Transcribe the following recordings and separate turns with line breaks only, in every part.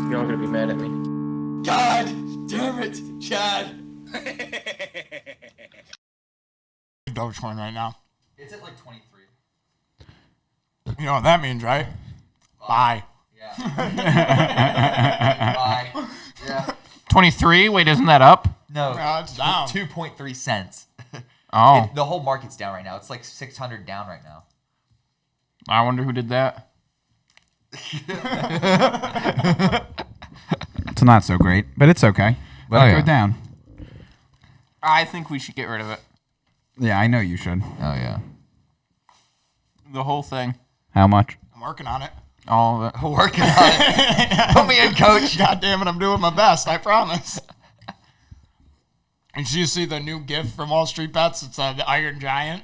You're all gonna be mad at me.
God damn it, Chad.
Dogecoin right now.
It's at like 23.
You know what that means, right? Bye.
Yeah. Bye. Yeah.
23? Wait, isn't that up?
No,
it's down.
2.3 cents.
Oh.
The whole market's down right now. It's like 600 down right now.
I wonder who did that.
It's not so great, but it's okay. Let it go down.
I think we should get rid of it.
Yeah, I know you should.
Oh, yeah.
The whole thing.
How much?
I'm working on it.
All of it.
Working on it. Put me in, coach.
God damn it, I'm doing my best. I promise. And you see the new GIF from Wall Street Bets? It's the Iron Giant,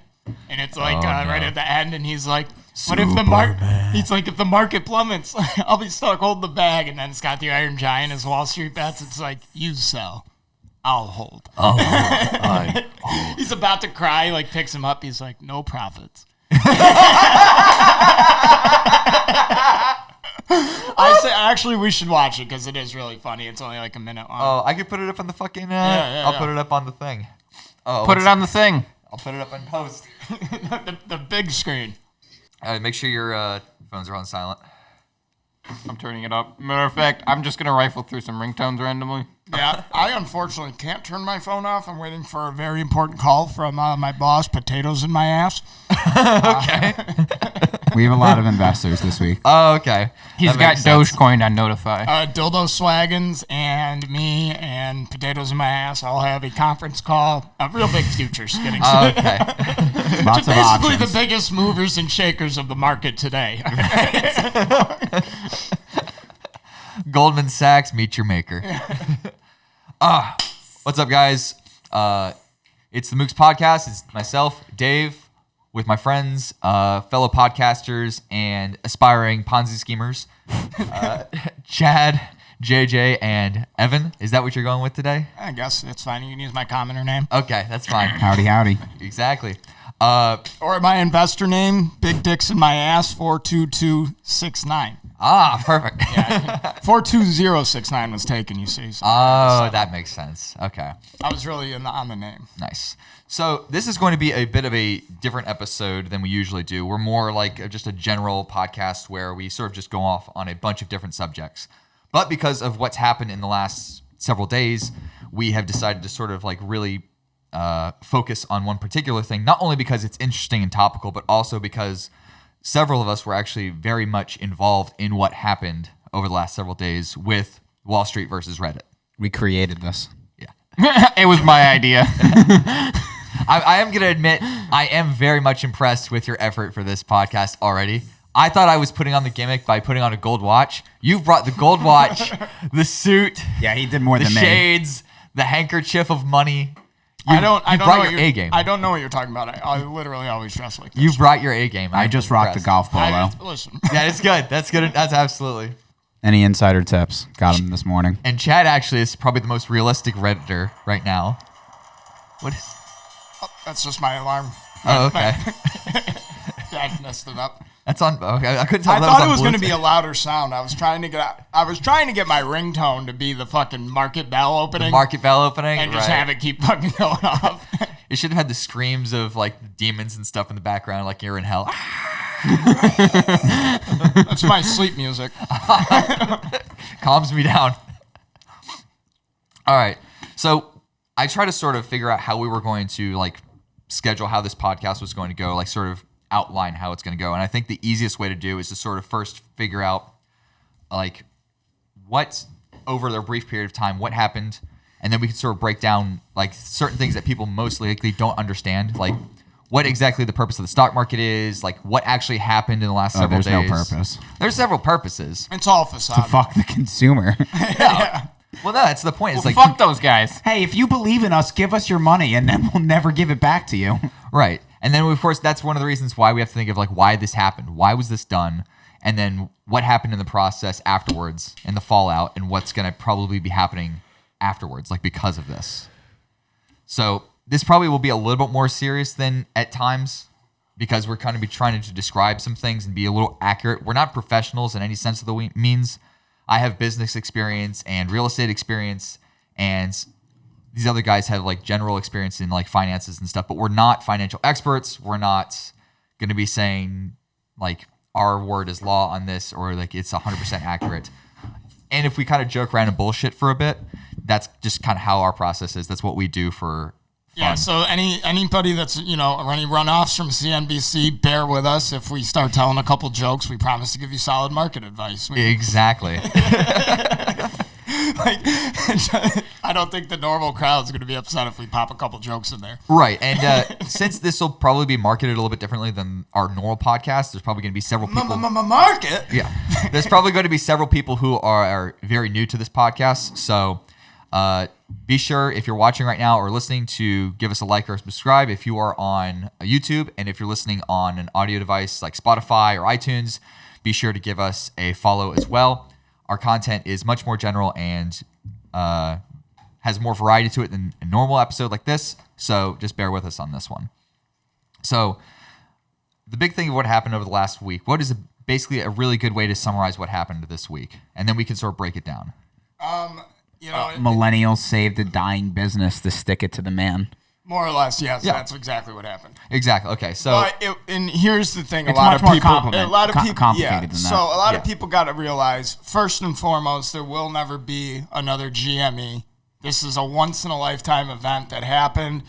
and it's like right at the end, and he's like, "What if the He's like, if the market plummets, I'll be stuck holding the bag." And then it's got the Iron Giant as Wall Street Bets. It's like, you sell, I'll hold. He's about to cry. Like picks him up. He's like, no profits. I say actually we should watch it because it is really funny. It's only like a minute long.
Oh, I could put it up on the fucking. I'll put it up on the thing. Oh,
Put it on the thing.
I'll put it up on post.
the big screen.
Make sure your phones are on silent.
I'm turning it up. Matter of fact, I'm just going to rifle through some ringtones randomly.
Yeah, I unfortunately can't turn my phone off. I'm waiting for a very important call from my boss, Potatoes in my ass.
Okay.
We have a lot of investors this week.
Oh, okay.
He's got Dogecoin on Notify.
Dildo Swaggins and me and Potatoes in my ass all have a conference call. Real big futures. Getting
Okay.
Lots of
basically
options.
the biggest movers and shakers of the market today.
Goldman Sachs, meet your maker. What's up, guys? It's the Mooks Podcast. It's myself, Dave, with my friends, fellow podcasters, and aspiring Ponzi schemers, Chad, JJ, and Evan. Is that what you're going with today?
I guess it's fine. You can use my commenter name.
Okay, that's fine.
Howdy, howdy.
Exactly.
Or my investor name, Big Dicks in my ass, 42269.
Perfect.
42069 was taken, you see. So
that makes sense. Okay.
I was really on the name.
Nice. So this is going to be a bit of a different episode than we usually do. We're more like just a general podcast where we sort of just go off on a bunch of different subjects. But because of what's happened in the last several days, we have decided to sort of like really focus on one particular thing, not only because it's interesting and topical, but also because several of us were actually very much involved in what happened over the last several days with Wall Street versus Reddit.
We created this.
Yeah.
It was my idea.
I am going to admit, I am very much impressed with your effort for this podcast already. I thought I was putting on the gimmick by putting on a gold watch. You've brought the gold watch, the suit,
Yeah, he did more
the
than me.
shades, the handkerchief of money.
I don't
brought
know
your A game.
I don't know what you're talking about. I literally always dress like this.
You brought your A game.
I just rocked the golf polo.
Listen.
Yeah, it's good. That's good. That's absolutely.
Any insider tips? Got him this morning.
And Chad actually is probably the most realistic Redditor right now. What is?
That's just my alarm.
Oh, okay.
I messed it up.
That's on. Okay, I couldn't tell.
I
that
thought it
on
was going to
Bluetooth.
be a louder sound. I was trying to get my ringtone to be the fucking market bell opening.
Market bell opening,
and just
right.
have it keep fucking going off.
It should have had the screams of like demons and stuff in the background, like you're in hell.
That's my sleep music.
Calms me down. All right. So I try to sort of figure out how we were going to like schedule how this podcast was going to go, like sort of outline how it's going to go. And I think the easiest way to do is to sort of first figure out like what over the brief period of time, what happened. And then we can sort of break down like certain things that people most likely don't understand, like what exactly the purpose of the stock market is, like what actually happened in the last several
There's
days.
no purpose.
There's several purposes.
It's all facade.
To fuck the consumer.
Well, no, that's the point. It's
Well,
like
fuck those guys.
Hey, if you believe in us, give us your money, and then we'll never give it back to you.
right. And then, of course, that's one of the reasons why we have to think of like why this happened. Why was this done? And then what happened in the process afterwards and the fallout and what's going to probably be happening afterwards, like because of this. So this probably will be a little bit more serious than at times because we're kind of be trying to describe some things and be a little accurate. We're not professionals in any sense of the means, I have business experience and real estate experience, and these other guys have like general experience in like finances and stuff, but we're not financial experts. We're not going to be saying like our word is law on this or like it's 100% accurate. And if we kind of joke around and bullshit for a bit, that's just kind of how our process is. That's what we do for fun.
Yeah, so anybody that's, you know, any runoffs from CNBC, bear with us. If we start telling a couple jokes, we promise to give you solid market advice.
Exactly.
Like, I don't think the normal crowd's going to be upset if we pop a couple jokes in there.
Right. And since this will probably be marketed a little bit differently than our normal podcast, there's probably going to be several people.
Market?
Yeah. There's probably going to be several people who are very new to this podcast. So be sure, if you're watching right now or listening, to give us a like or subscribe if you are on YouTube. And if you're listening on an audio device like Spotify or iTunes, be sure to give us a follow as well. Our content is much more general and has more variety to it than a normal episode like this. So just bear with us on this one. So the big thing of what happened over the last week, what is basically a really good way to summarize what happened this week? And then we can sort of break it down.
You know,
Millennials saved a dying business to stick it to the man.
more or less, yes.
Yeah.
That's exactly what happened.
Exactly. Okay. So
But and here's the thing:
It's
a lot
much
of
more
people,
complicated
yeah.
than that.
So a lot of
Yeah.
people got to realize, first and foremost, there will never be another GME. This is a once in a lifetime event that happened.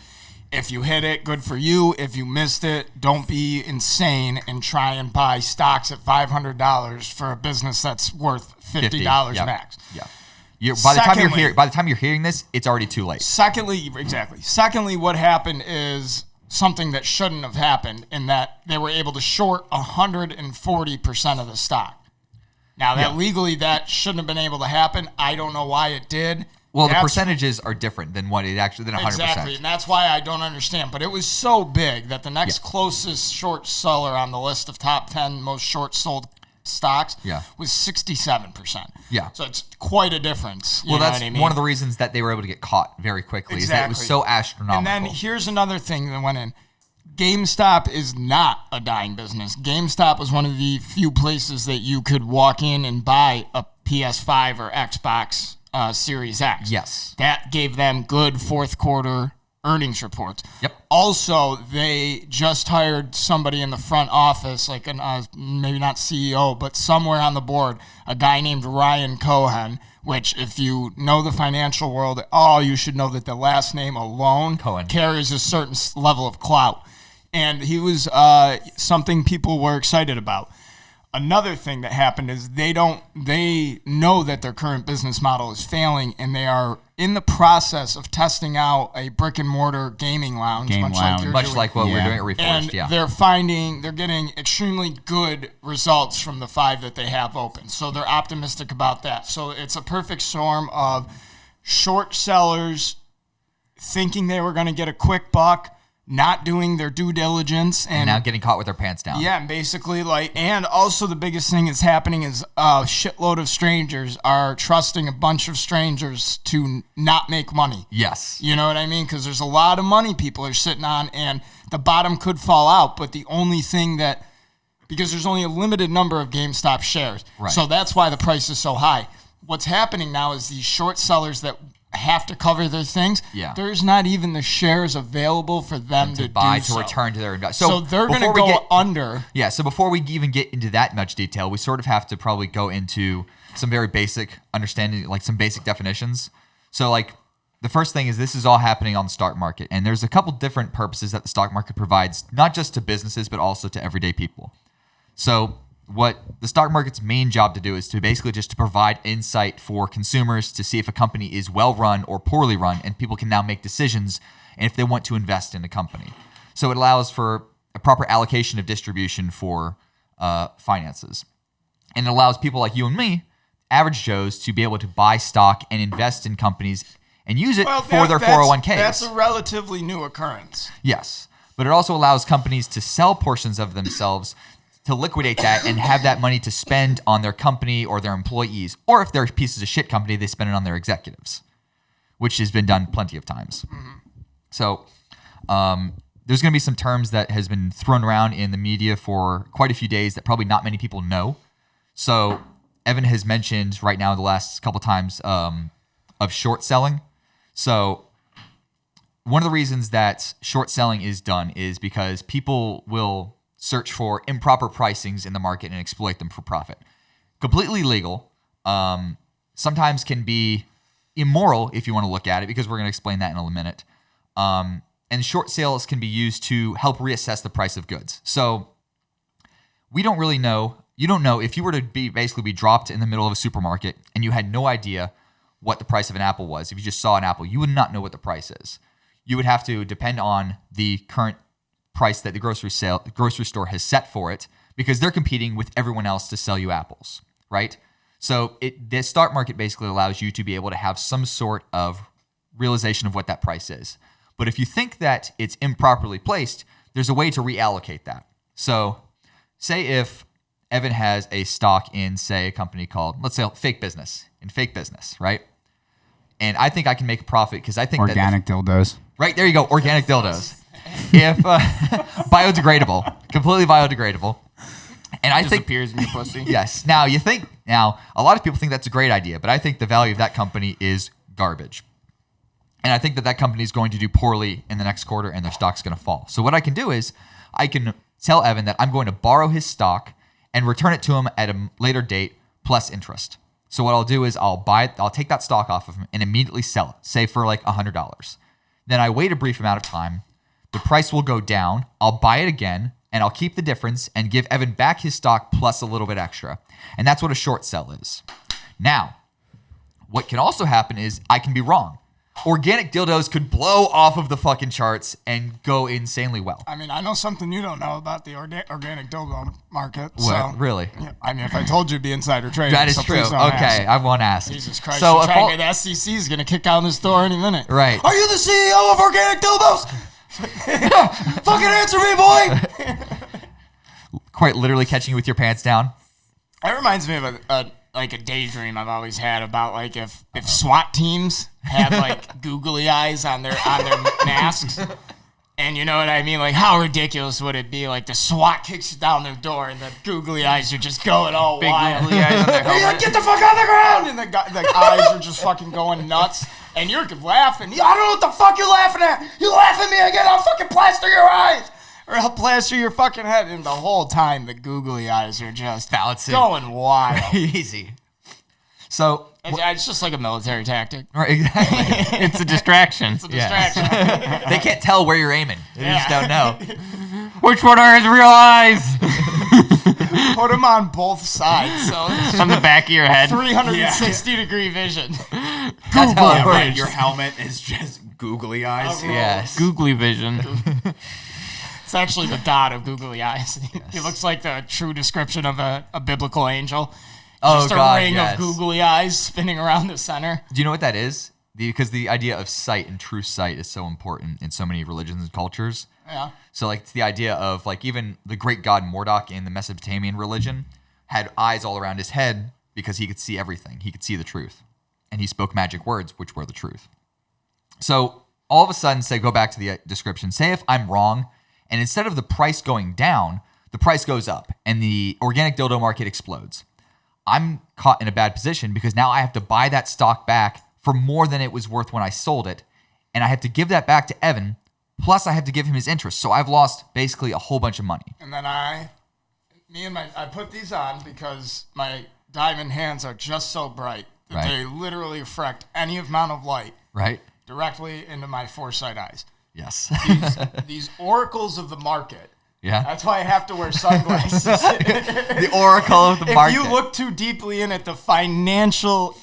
If you hit it, good for you. If you missed it, don't be insane and try and buy stocks at $500 for a business that's worth $50
Yep.
max.
Yeah. By the
Secondly-
time you're hearing this, it's already too late.
Secondly, what happened is something that shouldn't have happened, in that they were able to short 140% of the stock. Now, that
Yeah.
legally that shouldn't have been able to happen. I don't know why it did.
Well, the
That's-
percentages are different than what it actually than 100%.
Exactly, and that's why I don't understand. But it was so big that the next closest short seller on the list of top 10 most short sold stocks was 67%.
Yeah.
So it's quite a difference. You
Well,
know
that's
what I mean?
one of the reasons that they were able to get caught very quickly. Is that it was
Exactly.
so astronomical.
And then here's another thing that went in. GameStop is not a dying business. GameStop was one of the few places that you could walk in and buy a PS5 or Xbox Series X.
Yes.
That gave them good fourth quarter earnings reports.
Yep.
Also, they just hired somebody in the front office, like an maybe not CEO, but somewhere on the board, a guy named Ryan Cohen, which if you know the financial world, you should know that the last name alone
Cohen
carries a certain level of clout. And he was something people were excited about. Another thing that happened is they know that their current business model is failing, and they are in the process of testing out a brick and mortar gaming lounge,
much like what we're doing at Reforged.
and they're getting extremely good results from the 5 that they have open. So they're optimistic about that. So it's a perfect storm of short sellers thinking they were going to get a quick buck, not doing their due diligence,
and now getting caught with their pants down.
Yeah, and basically, and also the biggest thing that's happening is a shitload of strangers are trusting a bunch of strangers to not make money.
Yes.
You know what I mean? Because there's a lot of money people are sitting on, and the bottom could fall out. But the only thing because there's only a limited number of GameStop shares.
Right.
So that's why the price is so high. What's happening now is these short sellers that have to cover their things.
Yeah.
There's not even the shares available for them to
buy
do
to
so.
return to their investment.
So they're going to go under.
Yeah, so before we even get into that much detail, we sort of have to probably go into some very basic understanding, like some basic definitions. So like the first thing is this is all happening on the stock market, and there's a couple different purposes that the stock market provides, not just to businesses, but also to everyday people. So what the stock market's main job to do is to basically just to provide insight for consumers to see if a company is well run or poorly run, and people can now make decisions and if they want to invest in a company. So it allows for a proper allocation of distribution for finances. And it allows people like you and me, average Joes, to be able to buy stock and invest in companies and use it for their 401ks.
That's a relatively new occurrence.
Yes. But it also allows companies to sell portions of themselves to liquidate that and have that money to spend on their company or their employees. Or if they're pieces of shit company, they spend it on their executives, which has been done plenty of times. Mm-hmm. So there's going to be some terms that has been thrown around in the media for quite a few days that probably not many people know. So Evan has mentioned right now the last couple times of short selling. So one of the reasons that short selling is done is because people will search for improper pricings in the market and exploit them for profit. Completely legal. Sometimes can be immoral if you want to look at it, because we're going to explain that in a minute. And short sales can be used to help reassess the price of goods. So we don't really know. You don't know if you were to basically be dropped in the middle of a supermarket and you had no idea what the price of an apple was. If you just saw an apple, you would not know what the price is. You would have to depend on the current price that the grocery store has set for it, because they're competing with everyone else to sell you apples, right? So the stock market basically allows you to be able to have some sort of realization of what that price is. But if you think that it's improperly placed, there's a way to reallocate that. So say if Evan has a stock in, say, a company called, let's say, Fake Business, right? And I think I can make a profit because I think
organic dildos.
Right, there you go, organic dildos. If biodegradable, completely biodegradable. And I think
disappears in your pussy.
Yes. Now a lot of people think that's a great idea, but I think the value of that company is garbage. And I think that company is going to do poorly in the next quarter and their stock's going to fall. So what I can do is I can tell Evan that I'm going to borrow his stock and return it to him at a later date plus interest. So what I'll do is I'll take that stock off of him and immediately sell it, say for like $100. Then I wait a brief amount of time. The price will go down. I'll buy it again, and I'll keep the difference and give Evan back his stock plus a little bit extra. And that's what a short sell is. Now, what can also happen is I can be wrong. Organic dildos could blow off of the fucking charts and go insanely well.
I mean, I know something you don't know about the organic dildo market.
What?
So,
Really?
Yeah, I mean, if I told you, it'd be insider trading.
That is
so
true.
please don't
Okay,
ask.
I won't ask.
Jesus Christ,
So if all-
the SEC is going to kick down this door any minute.
Right.
Are you the CEO of Organic Dildos? Fucking answer me, boy!
Quite literally catching you with your pants down.
That reminds me of a daydream I've always had about like if SWAT teams had like googly eyes on their masks. And you know what I mean? Like, how ridiculous would it be? Like, the SWAT kicks you down their door, and the googly eyes are just going all
Big
wild.
googly eyes on their
And you're
helmet.
like, get the fuck on the ground! And the eyes are just fucking going nuts. And you're laughing. I don't know what the fuck you're laughing at. You laugh at me again, I'll fucking plaster your eyes. Or I'll plaster your fucking head. And the whole time, the googly eyes are just
Bouncing.
going wild.
Easy. So,
It's just like a military tactic.
right, exactly.
It's a distraction.
It's a distraction.
They can't tell where you're aiming. They just don't know.
Which one are his real eyes?
Put them on both sides. So it's
On the back of your head.
360-degree vision.
That's how it
Yeah,
works.
right. Your helmet is just googly eyes.
Yes.
Googly vision.
It's actually the dot of googly eyes. He looks like the true description of a biblical angel.
Oh,
Just a
God,
ring
yes.
of googly eyes spinning around the center.
Do you know what that is? Because the idea of sight and true sight is so important in so many religions and cultures.
Yeah.
So, like, it's the idea of, like, even the great god Marduk in the Mesopotamian religion had eyes all around his head because he could see everything. He could see the truth. And he spoke magic words, which were the truth. So, all of a sudden, go back to the description. Say if I'm wrong, and instead of the price going down, the price goes up, and the organic dildo market explodes. I'm caught in a bad position because now I have to buy that stock back for more than it was worth when I sold it. And I have to give that back to Evan. Plus I have to give him his interest. So I've lost basically a whole bunch of money.
And then I put these on because my diamond hands are just so bright that
Right.
they literally reflect any amount of light
Right?
directly into my foresight eyes.
Yes.
These oracles of the market.
Yeah.
That's why I have to wear sunglasses.
The oracle of the market.
If you look too deeply in it, the financial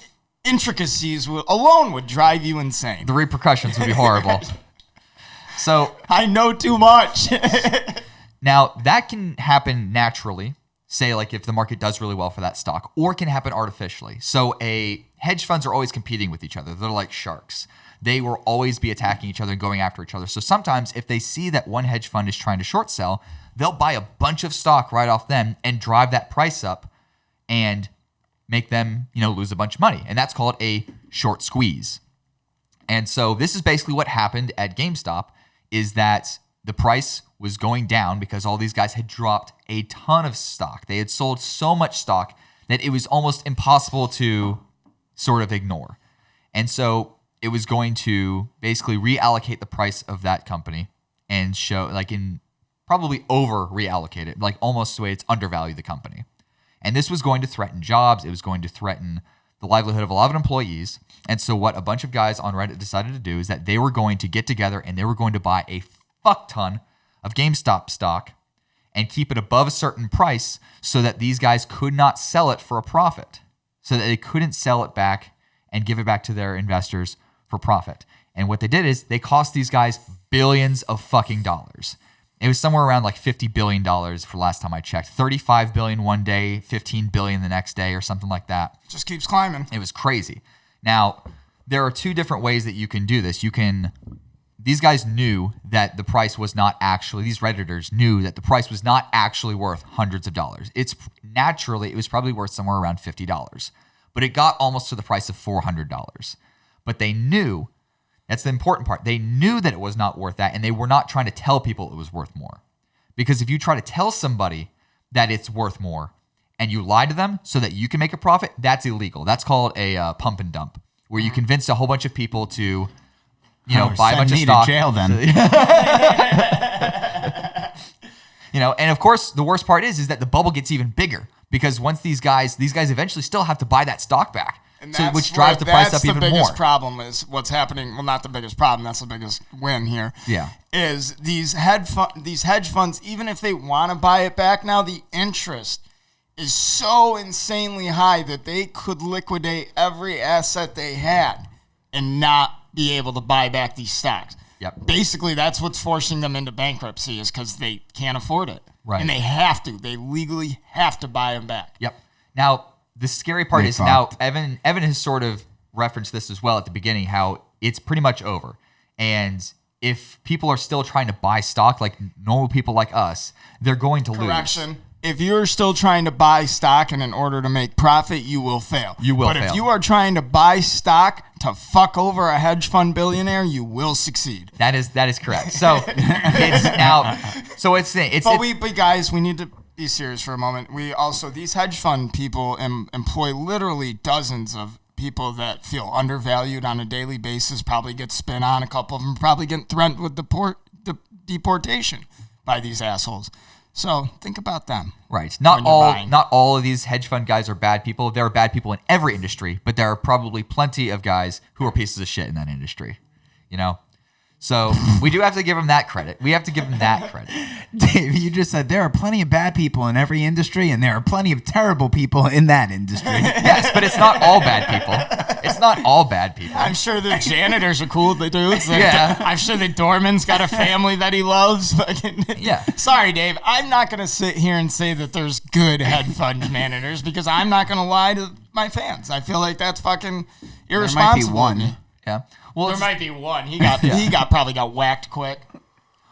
intricacies alone would drive you insane.
The repercussions would be horrible. So
I know too much.
now that can happen naturally, say like if the market does really well for that stock, or it can happen artificially. So hedge funds are always competing with each other. They're like sharks. They will always be attacking each other and going after each other. So sometimes if they see that one hedge fund is trying to short sell, they'll buy a bunch of stock right off them and drive that price up and make them, lose a bunch of money. And that's called a short squeeze. And so this is basically what happened at GameStop, is that the price was going down because all these guys had dropped a ton of stock. They had sold so much stock that it was almost impossible to sort of ignore. And so it was going to basically reallocate the price of that company and show, like, in probably over reallocate it, like almost the way it's undervalued the company. And this was going to threaten jobs. It was going to threaten the livelihood of a lot of employees. And so what a bunch of guys on Reddit decided to do is that they were going to get together and they were going to buy a fuck ton of GameStop stock and keep it above a certain price so that these guys could not sell it for a profit, so that they couldn't sell it back and give it back to their investors for profit. And what they did is they cost these guys billions of fucking dollars. It was somewhere around like $50 billion for last time I checked. 35 billion one day, 15 billion the next day or something like that.
Just keeps climbing.
It was crazy. Now, there are two different ways that you can do this. These guys knew that the price was not actually, these Redditors knew that the price was not actually worth hundreds of dollars. It was probably worth somewhere around $50, but it got almost to the price of $400. But they knew, that's the important part, they knew that it was not worth that, and they were not trying to tell people it was worth more. Because if you try to tell somebody that it's worth more and you lie to them so that you can make a profit, that's illegal. That's called a pump and dump, where you convince a whole bunch of people to buy a bunch of stock.
To jail then.
And of course, the worst part is that the bubble gets even bigger because once these guys eventually still have to buy that stock back, which drives the price up even more.
That's the biggest problem is what's happening. Well, not the biggest problem. That's the biggest win here.
Yeah,
is these hedge funds, even if they want to buy it back now, the interest is so insanely high that they could liquidate every asset they had and not be able to buy back these stocks.
Yep.
Basically, that's what's forcing them into bankruptcy is because they can't afford it.
Right.
And they have to. They legally have to buy them back.
Yep. Now, the scary part is now Evan has sort of referenced this as well at the beginning, how it's pretty much over. And if people are still trying to buy stock like normal people like us, they're going to lose.
Correction. If you're still trying to buy stock and in order to make profit, you will fail.
You will
fail. But if you are trying to buy stock to fuck over a hedge fund billionaire, you will succeed.
That is correct. So it's now. So
But guys, we need to be serious for a moment. We also, these hedge fund people employ literally dozens of people that feel undervalued on a daily basis, probably get spin on. A couple of them probably get threatened with deportation by these assholes. So think about them.
Right. Not all of these hedge fund guys are bad people. There are bad people in every industry, but there are probably plenty of guys who are pieces of shit in that industry. So we do have to give them that credit. We have to give them that credit.
Dave, you just said there are plenty of bad people in every industry, and there are plenty of terrible people in that industry.
Yes, but it's not all bad people. It's not all bad people.
I'm sure the janitors are cool dudes. Yeah. I'm sure the doorman's got a family that he loves.
Yeah.
Sorry, Dave. I'm not going to sit here and say that there's good hedge fund managers because I'm not going to lie to my fans. I feel like that's fucking irresponsible.
There might be one.
Yeah. Well,
there might be one. He probably got whacked quick.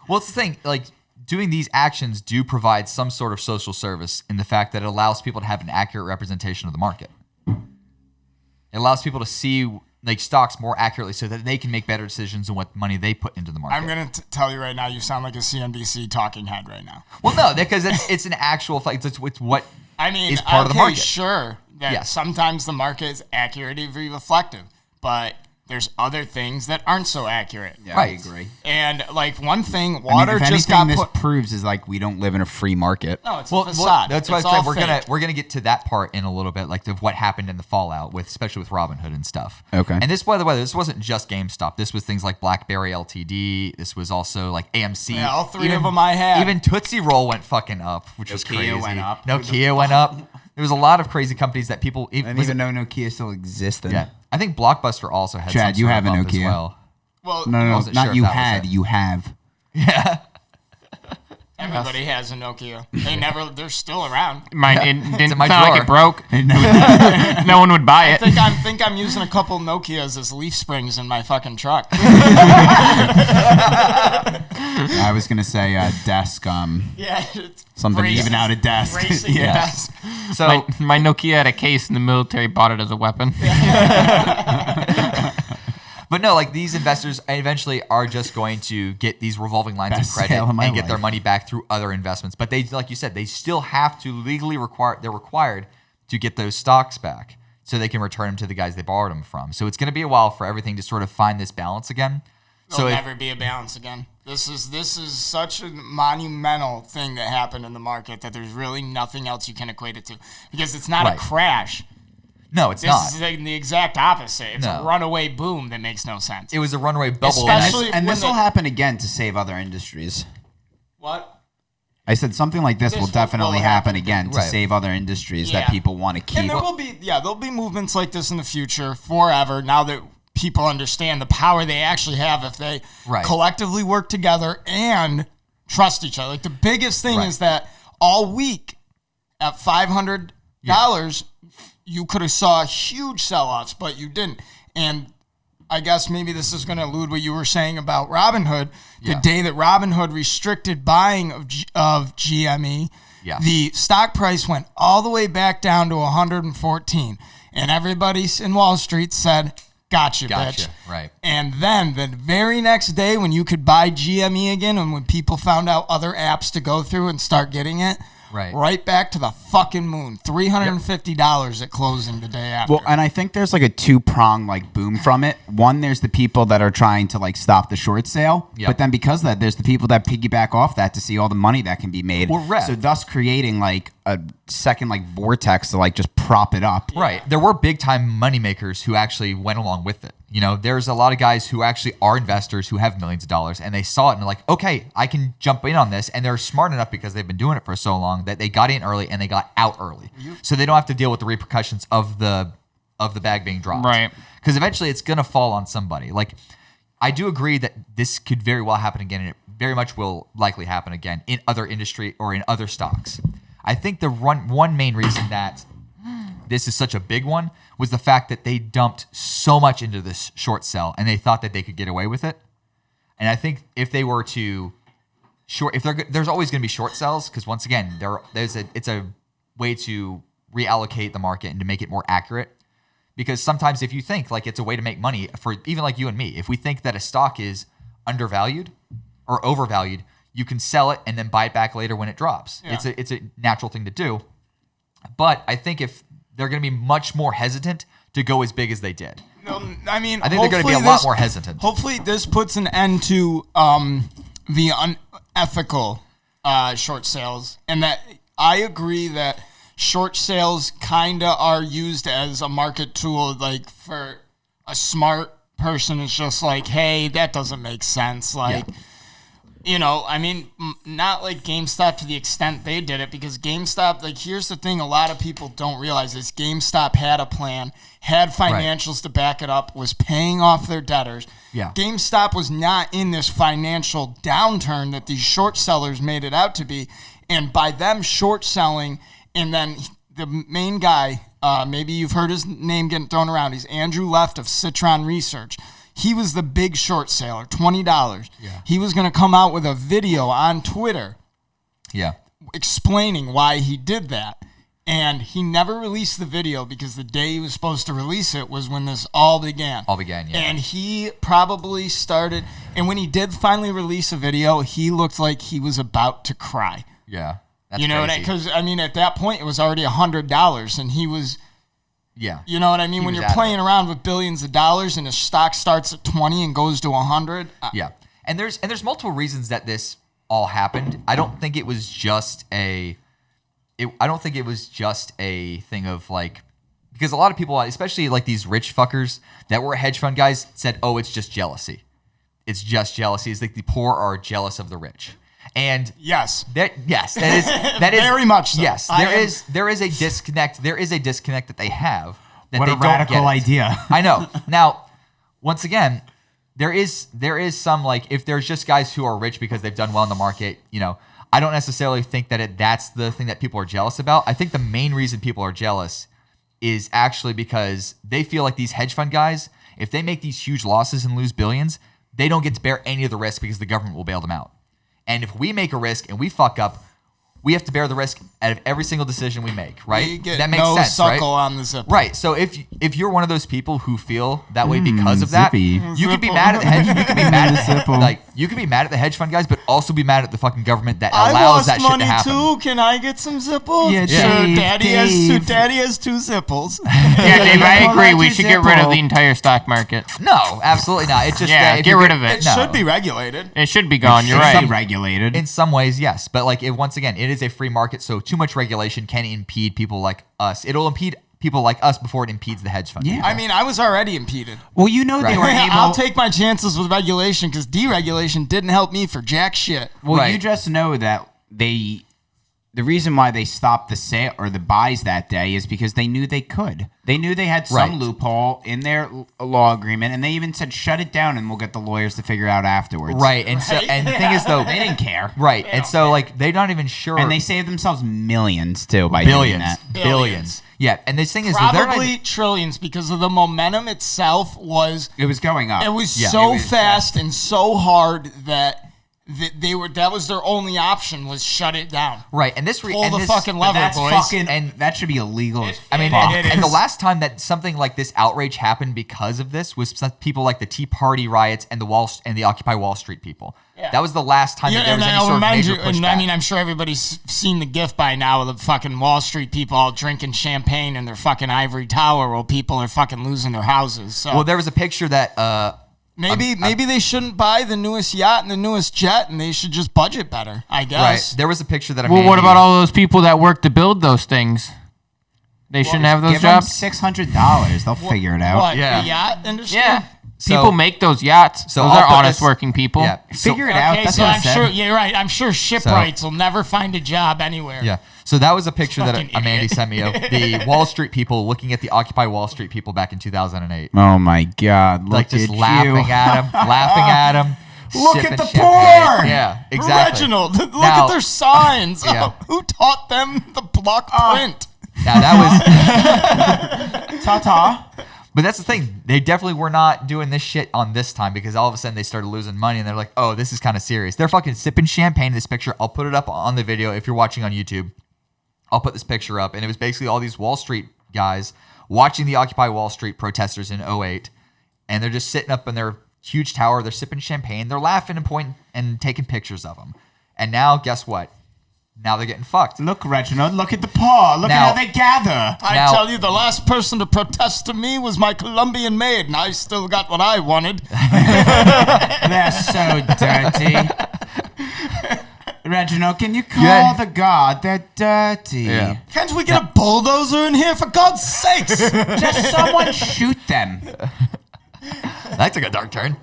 Well, it's the thing. Like, doing these actions do provide some sort of social service in the fact that it allows people to have an accurate representation of the market. It allows people to see stocks more accurately so that they can make better decisions on what money they put into the market.
I'm going to tell you right now, you sound like a CNBC talking head right now.
Well, no, because it's an actual fact. It's what is part of the market.
Sure. That sometimes the market is accurately reflective, but there's other things that aren't so accurate.
Yeah, right. I agree.
And one thing, water just got
put. This proves is we don't live in a free market.
No, it's a facade.
That's why I said we're gonna get to that part in a little bit, of what happened in the fallout especially with Robinhood and stuff.
Okay.
And this, by the way, this wasn't just GameStop. This was things like BlackBerry Ltd. This was also AMC.
Yeah, all three of them I had.
Even Tootsie Roll went fucking up, which was crazy.
Nokia went up.
Nokia went up. There was a lot of crazy companies that people.
I didn't even know Nokia still existed.
Yeah. I think Blockbuster also had.
Chad, you have a Nokia.
As well.
Well,
no, not you had. You have.
Yeah.
Everybody has a Nokia. They're still around.
Mine didn't
my
sound like
drawer.
it broke. No one would buy it.
I think I'm using a couple Nokias as leaf springs in my fucking truck.
I was gonna say desk.
Yeah.
Something even out of desk.
Yeah. Desk.
So
my Nokia had a case, and the military bought it as a weapon.
But no, these investors eventually are just going to get these revolving lines of credit and get their money back through other investments. But they, like you said, they still have to legally they're required to get those stocks back so they can return them to the guys they borrowed them from. So it's going to be a while for everything to sort of find this balance again.
There'll never be a balance again. This is such a monumental thing that happened in the market that there's really nothing else you can equate it to, because it's not a crash.
No, it's not.
This is the exact opposite. It's a runaway boom that makes no sense.
It was a runaway bubble.
And this will happen again to save other industries.
What?
I said something like this will definitely happen again to save other industries that people want to keep.
And there'll be movements like this in the future forever. Now that people understand the power they actually have if they collectively work together and trust each other. Like the biggest thing is that all week at $500, you could have saw huge sell-offs, but you didn't. And I guess maybe this is going to allude what you were saying about Robinhood. The day that Robinhood restricted buying of GME, the stock price went all the way back down to 114. And everybody in Wall Street said, Gotcha, bitch.
Right.
And then the very next day when you could buy GME again and when people found out other apps to go through and start getting it, right back to the fucking moon. $350 at closing the day after.
Well, and I think there's like a two-prong like boom from it. One, there's the people that are trying to like stop the short sale. But then because of that, there's the people that piggyback off that to see all the money that can be made. So thus creating like a second like vortex to like just prop it up.
Right. There were big time money makers who actually went along with it. You know, there's a lot of guys who actually are investors who have millions of dollars and they saw it and they're like, okay, I can jump in on this. And they're smart enough because they've been doing it for so long that they got in early and they got out early. So they don't have to deal with the repercussions of the bag being dropped.
Right.
Because eventually it's going to fall on somebody. Like, I do agree that this could very well happen again, and it very much will likely happen again in other industry or in other stocks. I think the one main reason that this is such a big one was the fact that they dumped so much into this short sell and they thought that they could get away with it. And I think if they were to there's always going to be short sells because once again, it's a way to reallocate the market and to make it more accurate. Because sometimes if you think like it's a way to make money for even like you and me, if we think that a stock is undervalued or overvalued, you can sell it and then buy it back later when it drops. Yeah. It's a natural thing to do. But I think if they're going to be much more hesitant to go as big as they did.
No, I mean,
I think they're going to be a lot more hesitant.
Hopefully this puts an end to the unethical short sales. And that I agree that short sales kind of are used as a market tool, like for a smart person. It's just like, hey, that doesn't make sense. Like, you know, I mean, not like GameStop to the extent they did it, because GameStop, like, here's the thing a lot of people don't realize is GameStop had a plan, had financials to back it up, was paying off their debtors.
Yeah.
GameStop was not in this financial downturn that these short sellers made it out to be. And by them short selling, and then the main guy, maybe you've heard his name getting thrown around, he's Andrew Left of Citron Research. He was the big short seller, $20.
Yeah.
He was going to come out with a video on Twitter explaining why he did that. And he never released the video because the day he was supposed to release it was when this all began. And he probably started, and when he did finally release a video, he looked like he was about to cry.
Yeah. That's
you know, because, I mean, at that point, it was already $100, and he was...
Yeah.
You know what I mean? When you're playing around with billions of dollars and a stock starts at 20 and goes to 100.
Yeah. And there's multiple reasons that this all happened. I don't think it was just a thing of like, because a lot of people, especially like these rich fuckers that were hedge fund guys, said, "Oh, it's just jealousy. It's just jealousy. It's like the poor are jealous of the rich." And that is
very much so.
Yes, there is a disconnect. There is a disconnect that they have. That
what
they
a radical
don't get
idea!
I know. Now, once again, there is some like if there's just guys who are rich because they've done well in the market. You know, I don't necessarily think that that's the thing that people are jealous about. I think the main reason people are jealous is actually because they feel like these hedge fund guys, if they make these huge losses and lose billions, they don't get to bear any of the risk because the government will bail them out. And if we make a risk and we fuck up, we have to bear the risk out of every single decision we make, right?
You get
that makes
no
sense,
suckle
right?
on the zipper.
Right. So if you're one of those people who feel that way because of that,
zippy.
you could be mad at the hedge. You could be mad at you could be mad at the hedge fund guys, but also be mad at the fucking government that allows that shit to happen.
Too. Can I get some zipples?
Yeah,
Sure.
Dave.
Daddy has two zipples.
Yeah, Dave, I
Pull
agree.
out
We
your
should get rid of
Zippo.
the entire stock market.
No, absolutely not. It's just
Yeah,
if
get
you're
rid
go-
of it.
It should be regulated.
It should be gone. You're
Should
right.
be regulated.
In some ways, yes, but like once again, it is a free market, so too much regulation can impede people like us. It'll impede people like us before it impedes the hedge fund.
Yeah.
people.
I mean, I was already impeded.
Well, you know they
Right.
were able.
I'll take my chances with regulation because deregulation didn't help me for jack shit.
Well, you
Right.
just know that the reason why they stopped the sale or the buys that day is because they knew they could. They knew they had some
Right.
loophole in their law agreement, and they even said, "Shut it down, and we'll get the lawyers to figure out afterwards."
Right, and so and the thing is though,
They didn't care.
right, and so like they're not even sure.
And they saved themselves millions too by doing
billions,
that.
billions. Yeah, and this thing is that they're not
Probably
even-
trillions because of the momentum itself was
It was going up.
it was
Yeah.
so
It was-
fast and so hard that that was their only option was shut it down.
right, and this
Pull
and
the
this,
fucking
But
lever,
that's
boys.
fucking.
And-
that should be illegal. as
I mean,
fuck.
and the last time that something like this outrage happened because of this was some people like the Tea Party riots and the Occupy Wall Street people.
Yeah.
That was the last time that there was any
I'll
sort of
remind
major
you, and I
pushback.
mean, I'm sure everybody's seen the GIF by now of the fucking Wall Street people all drinking champagne in their fucking ivory tower while people are fucking losing their houses. So
Well, there was a picture that
maybe they shouldn't buy the newest yacht and the newest jet, and they should just budget better, I
right,
guess.
there was a picture that
Well, what about all those people that work to build those things? They shouldn't have those
Give them
jobs.
$600. They'll figure it out.
What,
Yeah.
the yacht industry?
Yeah.
So-
People make those yachts.
So
those
I'll
are
put
honest
this-
working people.
Yeah, so-
Figure it out.
Okay,
That's
so
what I
I'm
said.
sure you're right. I'm sure shipwrights will never find a job anywhere.
Yeah. So that was a picture that
Fucking
Amanda
idiot.
sent me of the Wall Street people looking at the Occupy Wall Street people back in 2008.
Oh my God! Look
Like just
at
laughing
you.
at them, laughing at them.
Look at
sipping
the
champagne.
poor!
Yeah, exactly.
Reginald, look
Now-
at their signs.
Yeah.
Who taught them the block print?
Now that was,
Ta-ta.
but that's the thing. They definitely were not doing this shit on this time because all of a sudden they started losing money and they're like, oh, this is kind of serious. They're fucking sipping champagne in this picture. I'll put it up on the video if you're watching on YouTube. I'll put this picture up, and it was basically all these Wall Street guys watching the Occupy Wall Street protesters in 08, and they're just sitting up in their huge tower. They're sipping champagne. They're laughing and pointing and taking pictures of them. And now, guess what? Now they're getting fucked.
Look, Reginald. Look at the poor. Look
Now-
at how they gather.
I
Now-
tell you, the last person to protest to me was my Colombian maid, and I still got what I wanted.
They're so dirty. Reginald, can you call
Yeah.
the guard? They're dirty.
Yeah.
Can't we get a bulldozer in here, for God's sakes?
Just someone shoot them.
That took a dark turn.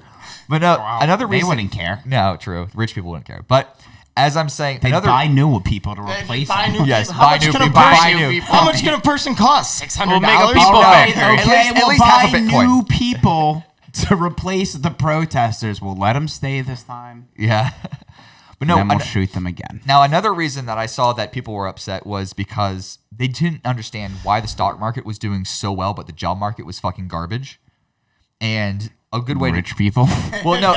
But no, another
They
reason.
wouldn't care.
No, true. Rich people wouldn't care. But as I'm saying,
They
another.
buy new people to replace
Buy
them.
new
Yes,
people.
buy
How much
new
can a
people,
person-
buy new.
How much can a person cost? $600.
We'll make a people
All right,
factory.
okay,
At
we'll
least half a
buy
Bitcoin.
new people to replace the protesters. We'll let them stay this time.
Yeah. But
No,
no,
then we'll shoot them again.
now another reason that I saw that people were upset was because they didn't understand why the stock market was doing so well, but the job market was fucking garbage. And a good way
Rich people.
well, no,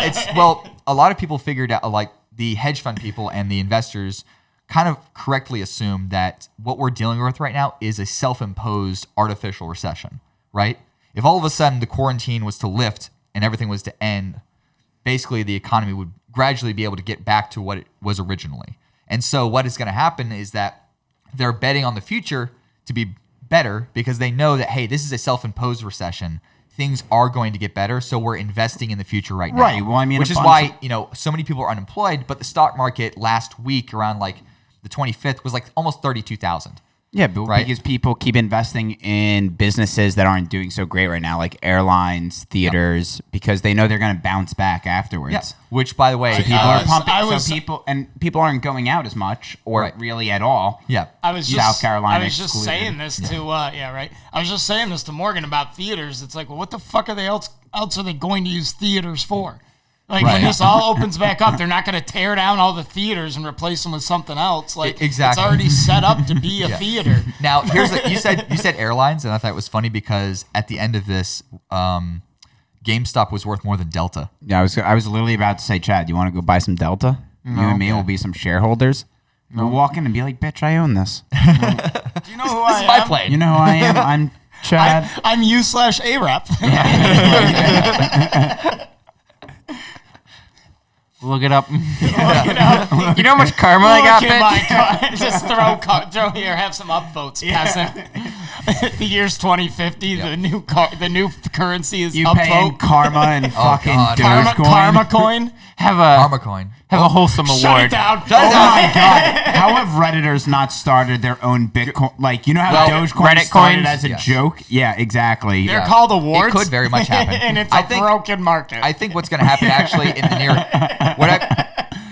a lot of people figured out, like the hedge fund people and the investors kind of correctly assumed that what we're dealing with right now is a self-imposed artificial recession, right? If all of a sudden the quarantine was to lift and everything was to end, basically the economy would gradually be able to get back to what it was originally. And so what is going to happen is that they're betting on the future to be better because they know that, hey, this is a self-imposed recession. Things are going to get better, so we're investing in the future right now.
Right, well, I mean,
which
a
is
bunch
why, so many people are unemployed, but the stock market last week around like the 25th was like almost 32,000.
Yeah, but
Right.
because people keep investing in businesses that aren't doing so great right now, like airlines, theaters, because they know they're going to bounce back afterwards.
Yeah. Which, by the way,
People are pumping.
I was-
People aren't going out as much, or
Right.
really at all.
yeah.
I was
South
just,
Carolina
I was just
excluded.
saying this to, right. I was just saying this to Morgan about theaters. It's like, well, what the fuck are they else are they going to use theaters for? Like
Right.
when this all opens back up, they're not going to tear down all the theaters and replace them with something else. Like
Exactly.
it's already set up to be a theater.
Now, you said airlines, and I thought it was funny because at the end of this, GameStop was worth more than Delta.
Yeah, I was literally about to say, Chad, you want to go buy some Delta? You and me will be some shareholders. We'll walk in and be like, bitch, I own this.
Do you know who I am?
This is my plane.
You know who I am? I'm Chad.
I'm you/A-Rep.
Look it up. You know how much karma I got, bitch?
Just throw here, have some upvotes, peasant. The year's 2050. The new currency is
You
upvote.
paying karma and fucking
God.
Dogecoin?
Karma coin.
Have
Karma coin.
a wholesome
Shut it
award.
down.
Oh my god! How have Redditors not started their own Bitcoin? Like, you know how Dogecoin
Reddit
started
coins?
as a
Yes.
joke? Yeah, exactly.
They're called awards.
It could very much happen.
And it's
I
a
think-
broken market.
I think what's going to happen actually in the near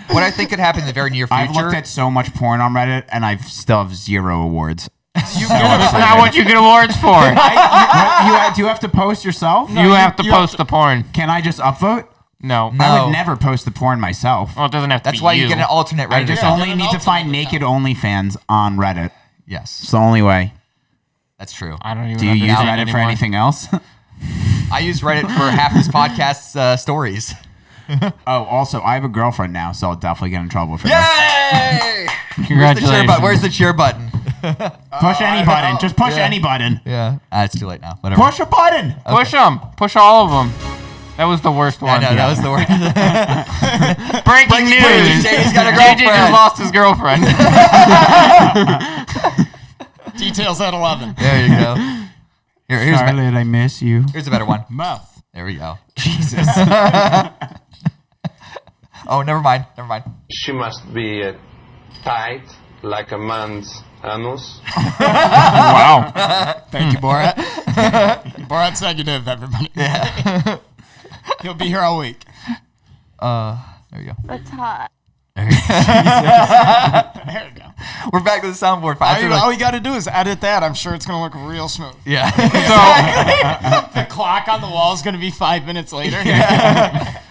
what I think could happen in the very near future.
I've looked at so much porn on Reddit, and I still have 0 awards.
That's not what you get awards for.
Do you have to post yourself?
You have to post the porn.
Can I just upvote?
No.
I would never post the porn myself.
Well, it doesn't have to
That's
be
why you get an alternate Reddit.
I just
account.
only need to find naked OnlyFans on Reddit.
Yes,
It's the only way.
that's true.
I don't even
Do you use
understand
Reddit for
anymore.
anything else?
I use Reddit for half this podcast's stories.
Oh, also, I have a girlfriend now, so I'll definitely get in trouble for this.
Yay!
Congratulations.
Where's the cheer button?
Push any button. Just push any button.
Yeah, it's too late now. Whatever.
Push a button.
Push them. Push all of them. That was the worst
I
one.
know, that was the word.
Breaking news.
JJ's got a
JJ just
girlfriend.
lost his girlfriend.
Details at 11.
There you go. Here's
Charlotte, I miss you.
here's a better one.
Mouth.
There we go.
Jesus.
Oh, never mind.
She must be tight like a man's anus.
Wow.
Thank you, Borat. Borat's negative, everybody. Yeah. He'll be here all week.
There you go.
That's hot.
There you go.
We're back to the soundboard.
All you got to do is edit that. I'm sure it's going to look real smooth.
Yeah.
The clock on the wall is going to be 5 minutes later.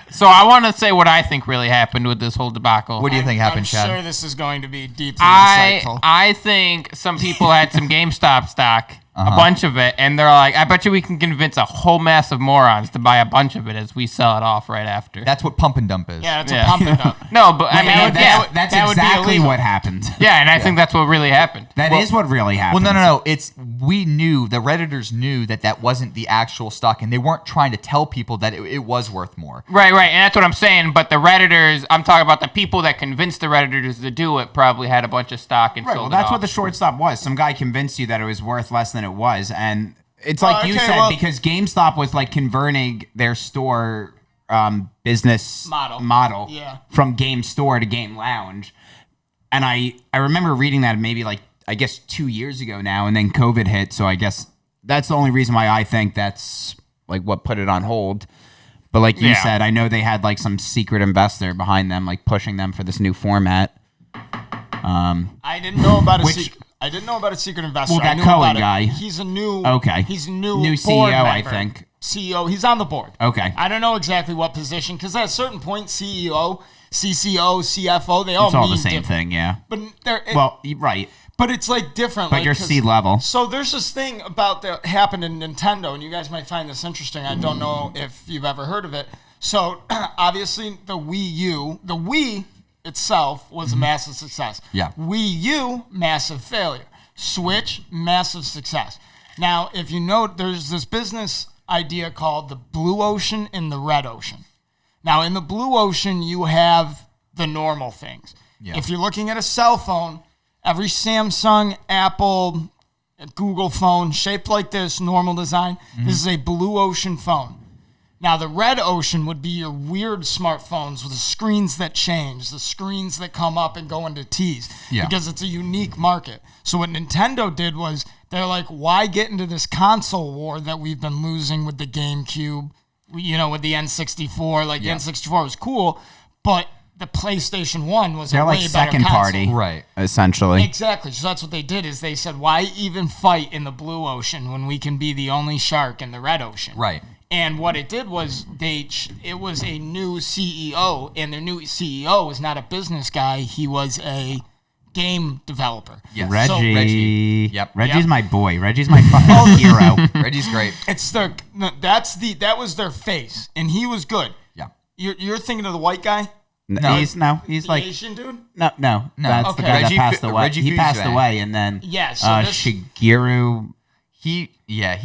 So I want to say what I think really happened with this whole debacle.
What do you think happened,
I'm
Chad?
sure this is going to be deeply insightful.
I think some people had some GameStop stock, a bunch of it, and they're like, I bet you we can convince a whole mass of morons to buy a bunch of it as we sell it off right after.
That's what pump and dump is.
Yeah, it's
Yeah.
a pump and dump.
No, but I mean,
That's
that would be
exactly
illegal.
what happened.
yeah, and I think that's what really happened.
That is what really happened.
Well, no. We knew, the Redditors knew that wasn't the actual stock, and they weren't trying to tell people that it was worth more.
Right, and that's what I'm saying. But the Redditors, I'm talking about the people that convinced the Redditors to do it, probably had a bunch of stock and
Right,
sold
well,
it
that's
off.
what the shortstop was. Some guy convinced you that it was worth less than it was, and it's like you
okay,
said,
well-
because GameStop was like converting their store business model
Yeah.
from Game Store to Game Lounge. And I remember reading that maybe like, I guess 2 years ago now, and then COVID hit, so I guess that's the only reason why I think that's like what put it on hold. But like you said, I know they had like some secret investor behind them, like pushing them for this new format.
I didn't know about
Which-
I didn't know about a secret investor.
Well,
I
that
knew
Cohen
about
guy.
He's a new.
Okay.
He's a new
New
board
CEO, I
member.
think.
CEO. He's on the board.
Okay.
I don't know exactly what position, because at a certain point, CEO, CCO, CFO, they all
It's all
mean
the same
different.
thing, yeah.
But they're
Well, right.
but it's like different.
But
like,
you're
'cause-
C-level.
So there's this thing about that happened in Nintendo, and you guys might find this interesting. I don't know if you've ever heard of it. So obviously the Wii itself was a massive success.
Yeah.
Wii U, massive failure. Switch, massive success. Now, if you note, there's this business idea called the blue ocean and the red ocean. Now, in the blue ocean, you have the normal things.
Yeah.
If you're looking at a cell phone, every Samsung, Apple, Google phone shaped like this, normal design, this is a blue ocean phone. Now, the red ocean would be your weird smartphones with the screens that change, the screens that come up and go into T's, because it's a unique market. So what Nintendo did was they're like, why get into this console war that we've been losing with the GameCube, with the N64? Like, the N64 was cool, but the PlayStation 1 was
They're
a way
like
better
second
console.
party.
Right.
Essentially.
Exactly. So that's what they did, is they said, why even fight in the blue ocean when we can be the only shark in the red ocean?
Right.
And what it did was it was a new CEO, and their new CEO was not a business guy. He was a game developer.
Yes.
Reggie.
So-
Reggie. Yep.
Reggie's
Yep.
my boy. Reggie's my fucking hero.
Reggie's great.
That was their face, and he was good.
Yeah.
You're thinking of the white guy?
He's like
Asian dude.
no. That's the guy that passed away. He passed away, and then Shigeru.
He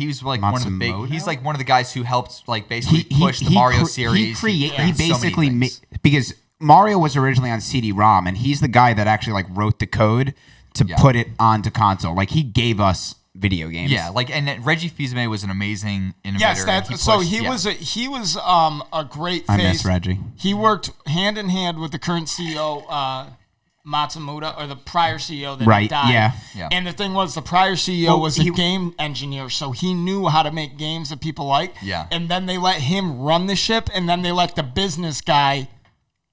was like one of the big.
Matsumoto?
He's like one of the guys who helped like basically push the Mario series.
He basically because Mario was originally on CD-ROM, and he's the guy that actually like wrote the code to put it onto console. Like he gave us video games.
Yeah, like and Reggie Fils-Aimé was an amazing innovator.
Yes, he was a great face.
I miss Reggie.
He worked hand in hand with the current CEO Matsumoto, or the prior CEO that died.
Yeah.
And the thing was, the prior CEO was a game engineer, so he knew how to make games that people like.
Yeah.
And then they let him run the ship, and then they let the business guy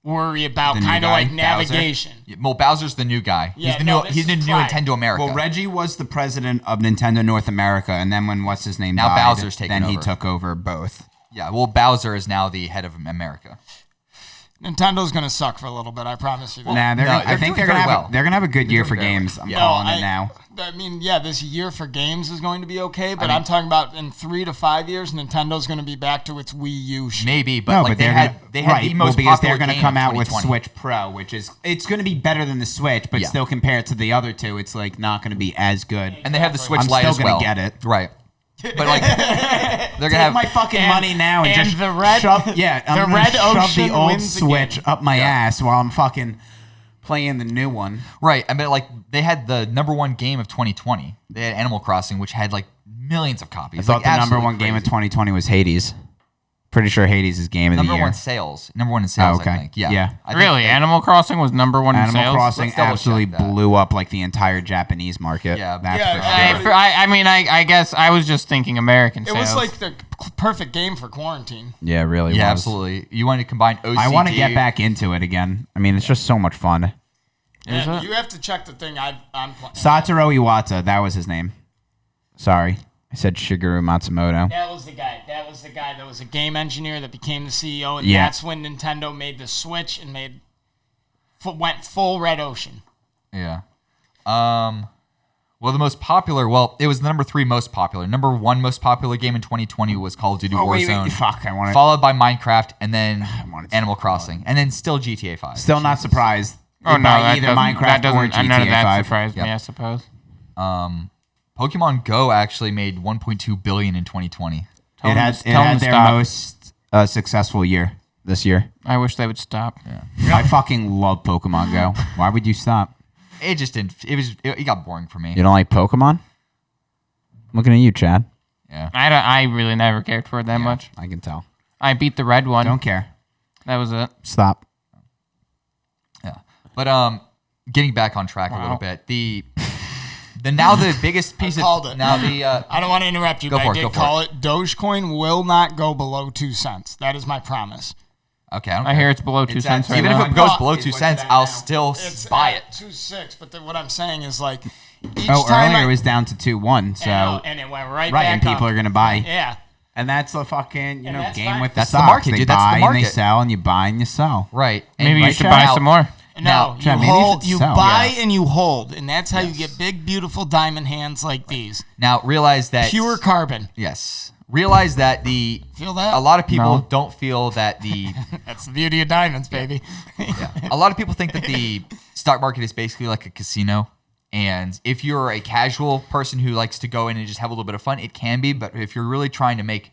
worry about kind of like navigation.
Well, Bowser's the new guy.
Yeah,
he's the new Nintendo America.
Well, Reggie was the president of Nintendo North America, and then when what's his name
now
died,
Bowser's taking
then
over.
he took over both.
Yeah, well, Bowser is now the head of America.
Nintendo's gonna suck for a little bit, I promise you.
I think they're gonna have a good year for games. I'm calling it now.
I mean, this year for games is going to be okay, but I'm talking about in 3 to 5 years, Nintendo's going to be back to its Wii U shit.
Maybe, but they had the most
because
popular
they're going to
game
come
of
out with
2020.
Switch Pro, which is it's going to be better than the Switch, but still compared to the other two, it's like not going to be as good.
And they have the Switch
I'm
Lite
still
as well.
Gonna get it,
right? But like, they're gonna have
my fucking money now and just
the red,
shove. Yeah, I'm gonna
Red
shove
Ocean
the old
wins
Switch
again.
up my ass while I'm fucking playing the new one.
right. I mean, like they had the #1 game of 2020. They had Animal Crossing, which had like millions of copies.
I thought the #1 game of 2020 was Hades. Pretty sure Hades is game of the year.
#1 sales. #1 in sales,
okay.
I think. Yeah.
Yeah.
I think
Really? Animal Crossing was #1 in
Animal
sales?
Crossing
Let's double
absolutely
check that.
blew up like the entire Japanese market.
Yeah.
That's
Yeah,
for sure.
I guess I was just thinking American
It
sales.
was like the perfect game for quarantine.
Yeah, it really
Yeah,
was.
absolutely. You want to combine OCD.
I want to get back into it again. I mean, it's just so much fun.
And you have to check the thing I'm playing.
Satoru Iwata, that was his name. Sorry. I said Shigeru Matsumoto.
That was the guy. That was a game engineer that became the CEO, and
Yeah.
that's when Nintendo made the Switch and went full Red Ocean.
Yeah. Well, the most popular. Well, it was the #3 most popular. #1 most popular game in 2020 was Call of Duty Warzone.
Fuck, I want to.
Followed by Minecraft, and then
wanted
Animal Crossing, and then still GTA 5.
Still not surprised.
Oh, no,
by
that
either
doesn't,
Minecraft
that doesn't,
or GTA
none of that
5.
surprised me,
Yep.
I suppose.
Pokemon Go actually made $1.2 billion in 2020.
It had their
stop.
most successful year this year.
I wish they would stop.
I fucking love Pokemon Go. Why would you stop?
It just didn't. It got boring for me.
You don't like Pokemon? I'm looking at you, Chad.
Yeah.
I really never cared for it that much.
I can tell.
I beat the red one.
Don't care.
That was it.
Stop.
Yeah. But getting back on track a little bit. The biggest piece
I called
of
it.
now the
I don't want to interrupt you,
Go
but
for
I
it,
did
go for
call it. Dogecoin will not go below 2 cents. That is my promise.
okay. I don't
I
care.
hear it's below 2 cents right
Even
now.
if it goes below
It's
2
what's
cents,
it at
I'll
now?
still
It's
buy
at
it.
2.6, but what I'm saying is like each
Oh,
time
earlier it was down to 2.1, so
and it went right
right,
back
and people
up.
are gonna buy.
Yeah.
And that's the fucking
that's
game
fine.
with the
That's the
stocks.
market,
they
dude. That's the
buy and they
market.
sell, and you buy and you sell.
Right. And
Maybe you
right
should
now-
buy some more.
No,
Chad,
you
maybe you
hold,
should
you
sell.
buy
Yeah.
and you hold, and that's how you get big, beautiful diamond hands like these.
Now realize that
Pure carbon.
Yes. Realize that
Feel that?
a lot of people
No.
don't feel that the
That's the beauty of diamonds, baby.
a lot of people think that the stock market is basically like a casino. And if you're a casual person who likes to go in and just have a little bit of fun, it can be. But if you're really trying to make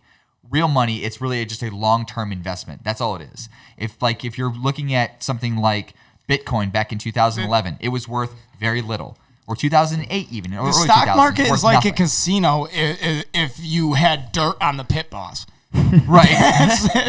real money, it's really just a long-term investment. That's all it is. If you're looking at something like Bitcoin back in 2011, it was worth very little. Or 2008 even. Or
The
early
stock
2000s,
market
worth
is like
nothing.
a casino if you had dirt on the pit boss.
Right.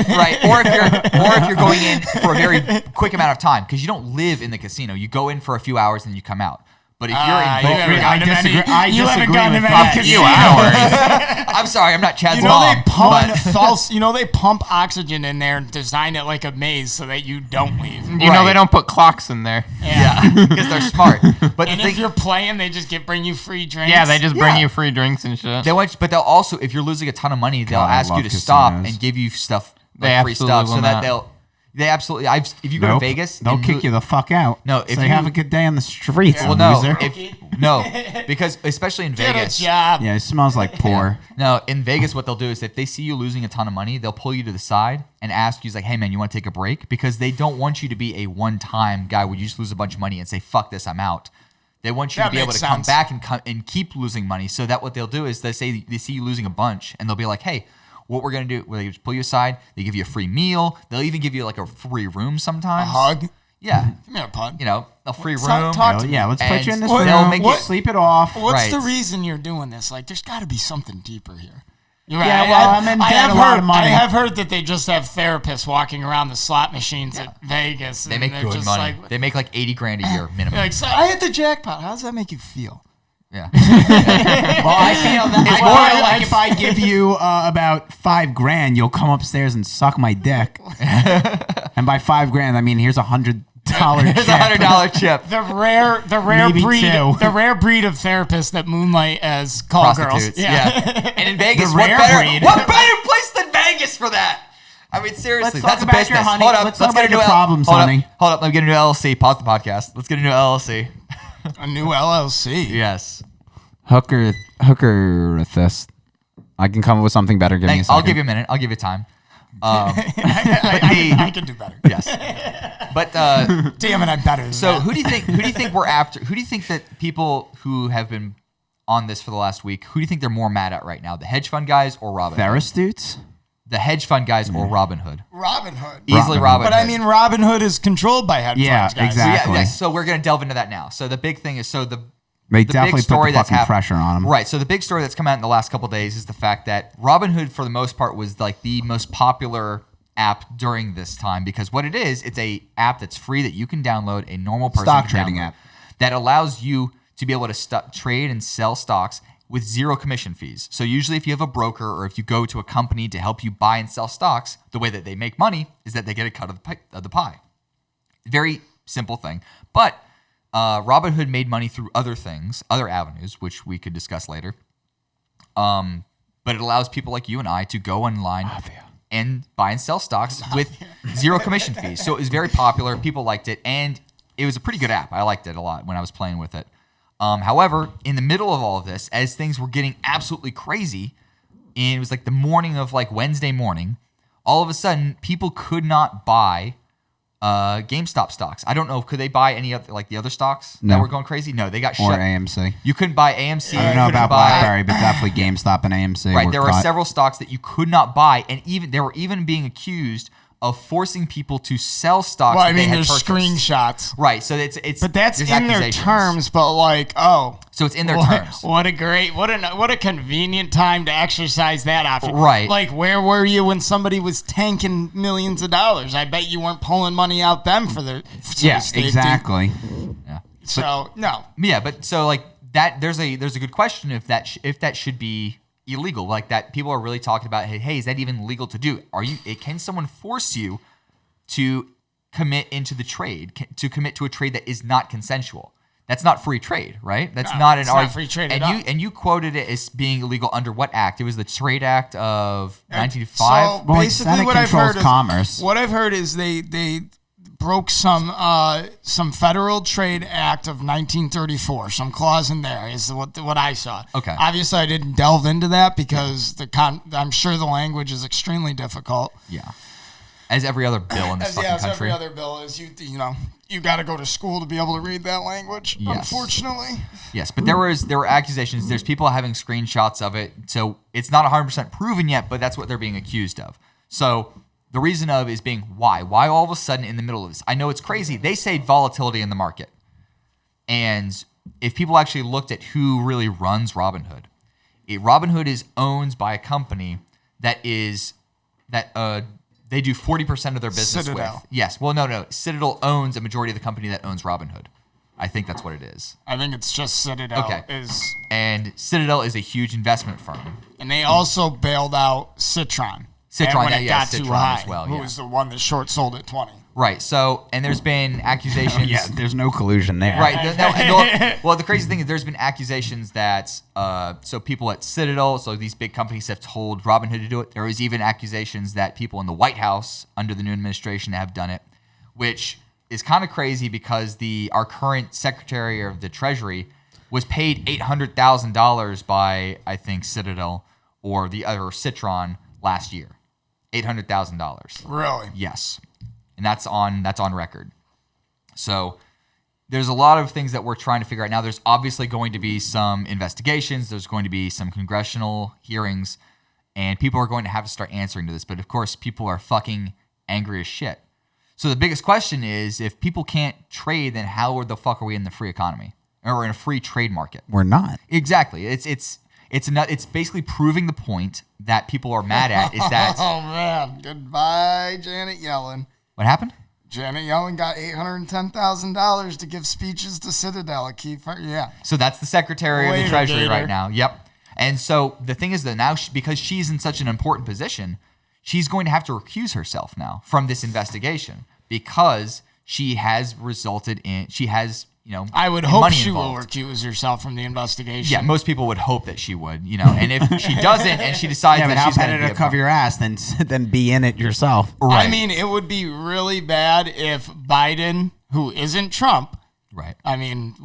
Right. Or if you're going in for a very quick amount of time, because you don't live in the casino. You go in for a few hours and you come out. But if you're in
I haven't gone to many
A few hours.
I'm sorry, I'm not Chad's
You know
mom.
they pump
but-
false. You know they pump oxygen in there and design it like a maze so that you don't leave.
You know they don't put clocks in there.
Yeah.
because they're smart. But
And
the
if
thing,
you're playing, they just bring you free drinks.
Yeah, they just bring
Yeah.
you free drinks and shit.
but they'll also, if you're losing a ton of money, they'll
God, I
ask you
love
to stop
casinos.
and give you stuff,
They
like free
absolutely
stuff,
will
so that
not.
They absolutely. If you go to Vegas,
they'll kick you the fuck out.
No, if
you have a good day on the streets,
well,
loser.
No, because especially in Vegas,
yeah,
it smells like poor.
No, in Vegas, what they'll do is if they see you losing a ton of money, they'll pull you to the side and ask you, like, "Hey, man, you want to take a break?" Because they don't want you to be a one-time guy where you just lose a bunch of money and say, "Fuck this, I'm out." They want you to be able to come back and keep losing money. So that what they'll do is they see you losing a bunch, and they'll be like, "Hey, what we're going to do, they just pull you aside. They give you a free meal. They'll even give you like a free room sometimes.
A hug?
Yeah.
Give me a hug.
A free room.
Let's put you in this room.
They'll make you
sleep it off.
What's the reason you're doing this? Like, there's got to be something deeper here. You're right.
I'm in debt a lot of money.
I have heard that they just have therapists walking around the slot machines at Vegas.
They make good money. They make like $80,000 a year minimum.
Like, so I hit the jackpot. How does that make you feel?
Yeah.
Well, I feel like if I give you about $5,000, you'll come upstairs and suck my dick. And by $5,000, I mean here's $100 chip.
Here's $100 chip.
The rare breed of therapists that moonlight as call girls.
Yeah. And in Vegas,
what
better place than Vegas for that? I mean, seriously, that's a business. Hold up. Let's get into
problems, honey.
Hold up. Let me get into LLC. Pause the podcast. Let's get into LLC.
A new LLC.
Yes.
Hooker Etfs. I can come up with something better. Give me a second.
I'll give you a minute. I'll give you time.
I can do better.
Yes. But
damn it, I'm better than
so
that.
who do you think we're after? Who do you think that people who have been on this for the last week, who do you think they're more mad at right now? The hedge fund guys or Robinhood?
Ferris dudes?
The hedge fund guys or Robinhood?
Robinhood.
Easily Robinhood.
But I mean, Robinhood is controlled by hedge funds, guys.
Exactly.
So we're going to delve into that now. So the big thing is,
they definitely put the fucking pressure on them.
Right. So the big story that's come out in the last couple of days is the fact that Robinhood, for the most part, was like the most popular app during this time because what it is, it's a app that's free that you can download, a normal person
stock trading app
that allows you to be able to trade and sell stocks with zero commission fees. So usually if you have a broker or if you go to a company to help you buy and sell stocks, the way that they make money is that they get a cut of the pie. Very simple thing. But Robinhood made money through other things, other avenues, which we could discuss later. But it allows people like you and I to go online and buy and sell stocks with zero commission fees. So it was very popular. People liked it. And it was a pretty good app. I liked it a lot when I was playing with it. However, in the middle of all of this, as things were getting absolutely crazy, and it was like the morning of like Wednesday morning, all of a sudden people could not buy Gamestop stocks. I don't know. Could they buy any of like the other stocks that were going crazy? No, they got shut.
Or AMC.
You couldn't buy AMC.
I don't know about BlackBerry, but definitely GameStop and AMC.
Right. There were several stocks that you could not buy, and they were even being accused of forcing people to sell stocks.
Well, I mean,
there's
screenshots.
Right. So it's
but that's in their terms. But like, so
it's in their terms.
What a convenient time to exercise that option.
Right.
Like, where were you when somebody was tanking millions of dollars? I bet you weren't pulling money out them for their
exactly.
Yeah.
So no.
Yeah, but so like that, there's a good question if that should be illegal, like that. People are really talking about, hey, is that even legal to do? Can someone force you to commit into the trade, to commit to a trade that is not consensual? That's not free trade, right? That's not
free trade at all.
And you quoted it as being illegal under what act? It was the Trade Act of 1905.
So basically, what I've heard is they broke some Federal Trade Act of 1934. Some clause in there is what I saw.
Okay.
Obviously, I didn't delve into that because I'm sure the language is extremely difficult.
Yeah. As every other bill in this fucking country.
Every other bill is. You got to go to school to be able to read that language. Yes. Unfortunately.
Yes, but there were accusations. There's people having screenshots of it, so it's not 100% proven yet. But that's what they're being accused of. So. The reason of is being why? Why all of a sudden in the middle of this? I know it's crazy. They say volatility in the market. And if people actually looked at who really runs Robinhood, Robinhood is owned by a company that they do 40% of their business
Citadel.
with. Yes. Well, no. Citadel owns a majority of the company that owns Robinhood. I think that's what it is.
I think it's just Citadel.
Okay. And Citadel is a huge investment firm.
And they also bailed out Citron. When it got too high,
as well,
who was the one that short sold at 20.
Right. So, and there's been accusations.
Yeah, there's no collusion there.
Right. Well, the crazy thing is there's been accusations that so people at Citadel, so these big companies have told Robinhood to do it. There was even accusations that people in the White House under the new administration have done it, which is kind of crazy because our current Secretary of the Treasury was paid $800,000 by, I think, Citadel or the other Citron last year. $800,000.
Really?
Yes. And that's on record. So there's a lot of things that we're trying to figure out now. There's obviously going to be some investigations. There's going to be some congressional hearings, and people are going to have to start answering to this. But of course, people are fucking angry as shit. So the biggest question is, if people can't trade, then how the fuck are we in the free economy or in a free trade market?
We're not.
Exactly. It's basically proving the point that people are mad at is that.
Oh man! Goodbye, Janet Yellen.
What happened?
Janet Yellen got $810,000 to give speeches to Citadel. Yeah.
So that's the Secretary of the Treasury right now. Yep. And so the thing is that now, because she's in such an important position, she's going to have to recuse herself now from this investigation because she has
I would hope she will
involved.
recuse herself from the investigation.
Yeah, most people would hope that she would, and if she doesn't and she decides that she's going
to cover your ass than be in it yourself.
Right.
I mean, it would be really bad if Biden, who isn't Trump,
right?
I mean,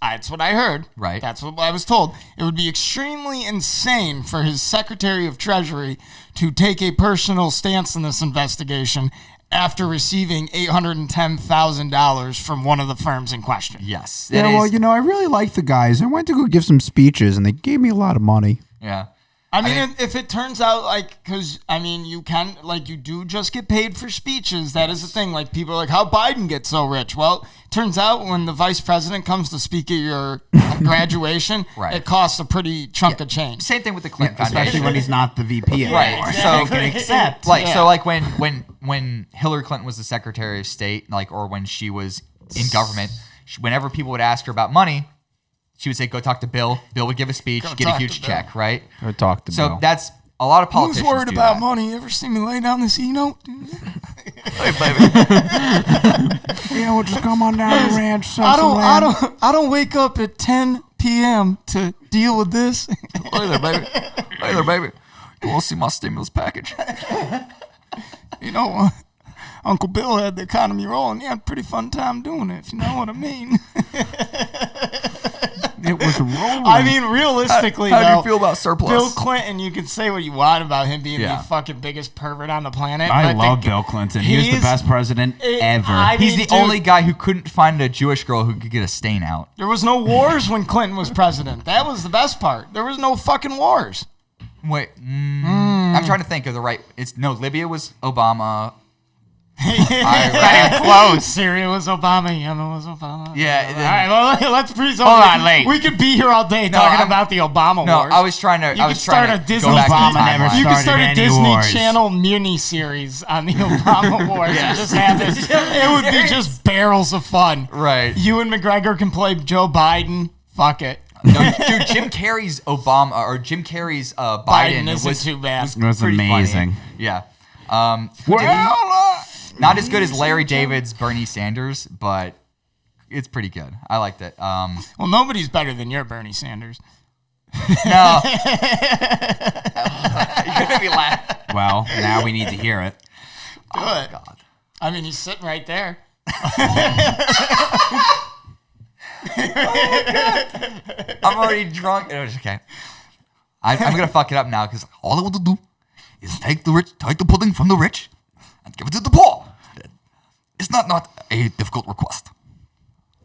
that's what I heard.
Right.
That's what I was told. It would be extremely insane for his Secretary of Treasury to take a personal stance in this investigation after receiving $810,000 from one of the firms in question.
Yes.
Yeah, well, I really like the guys. I went to go give some speeches, and they gave me a lot of money.
Yeah.
I mean, if it turns out, because, you can, you do just get paid for speeches. That is the thing. People are like, how Biden gets so rich? Well, it turns out when the vice president comes to speak at your graduation,
right.
It costs a pretty chunk of change.
Same thing with the Clinton Foundation.
Especially when he's not the VP anymore.
Right.
Exactly.
So
can accept.
So, when Hillary Clinton was the Secretary of State, or when she was in government, whenever people would ask her about money, she would say, go talk to Bill. Bill would give a speech, get a huge check, right?
Go talk to Bill.
So that's a lot of politicians.
Who's worried
do
about
that.
money? You ever seen me lay down this E-note?
Yeah, we'll just come on down to the ranch.
I don't wake up at 10 p.m. to deal with this.
Hey there, baby. Hey there, baby. You want to see my stimulus package?
Uncle Bill had the economy rolling. He had a pretty fun time doing it, if you know what I mean.
It was rolling.
I mean, realistically,
how do you feel about surplus?
Bill Clinton, you can say what you want about him being
Yeah.
the fucking biggest pervert on the planet.
I love Bill Clinton. He was the best president ever.
He's the only guy who couldn't find a Jewish girl who could get a stain out.
There was no wars when Clinton was president. That was the best part. There was no fucking wars.
Wait, I'm trying to think of the right. Libya was Obama.
Close. Syria was Obama. Yemen was Obama.
Yeah.
All right. Well, let's presume.
Hold on, Late.
We could be here all day talking about the Obama
No,
wars.
I was trying to.
You could start a Disney.
Obama
You could start a
any
Disney
wars.
Channel mini series on the Obama wars.
Yeah.
And just have it. It would be just barrels of fun.
Right.
Ewan McGregor can play Joe Biden. Fuck it.
No, dude, Jim Carrey's Biden
isn't
was
too bad.
It was
pretty
amazing.
funny. Yeah. Not as good as Larry David's Bernie Sanders, but it's pretty good. I liked it.
Well, nobody's better than your Bernie Sanders.
No. You're gonna be laughing.
Well, now we need to hear it.
Do it.
God.
I mean, he's sitting right there.
I'm already drunk. It was okay. I'm gonna fuck it up now because all I want to do is take the pudding from the rich and give it to the poor. It's not a difficult request.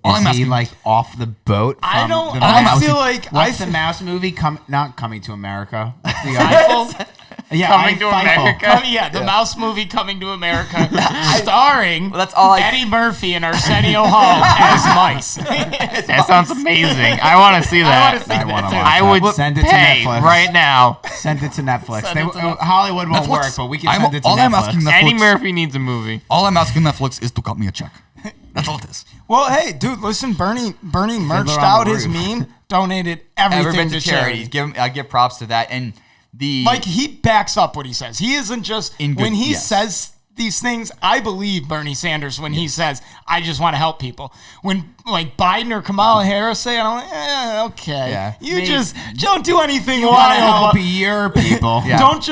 Is he off the boat?
I don't.
The
I
mouse-
feel like
What's the mouse movie? Not Coming to America.
Eiffel?
Yeah,
Coming to
Eiffel.
America.
The Mouse movie Coming to America, starring
Well, that's all
Eddie Murphy and Arsenio Hall as mice.
That sounds amazing. I want to see that.
I wanna see that too.
I would
Send it to
pay
Netflix.
right now.
Send it to Netflix.
Send it to Netflix.
Hollywood won't
Netflix.
work, but we can send it to
all
Netflix.
I'm asking Netflix.
Eddie Murphy needs a movie.
All I'm asking Netflix is to cut me a check. That's all it is.
Well, hey, dude, listen, Bernie merched
on
out
the
his
Roof.
meme, donated everything
Everything
to charity.
I give props to that. And
Like, he backs up what he says. He isn't just,
In good-
when he
yes.
says these things. I believe Bernie Sanders when he says, I just want to help people. When like Biden or Kamala Harris say, I'm like, okay. Yeah. You just don't do anything wild.
Help your people.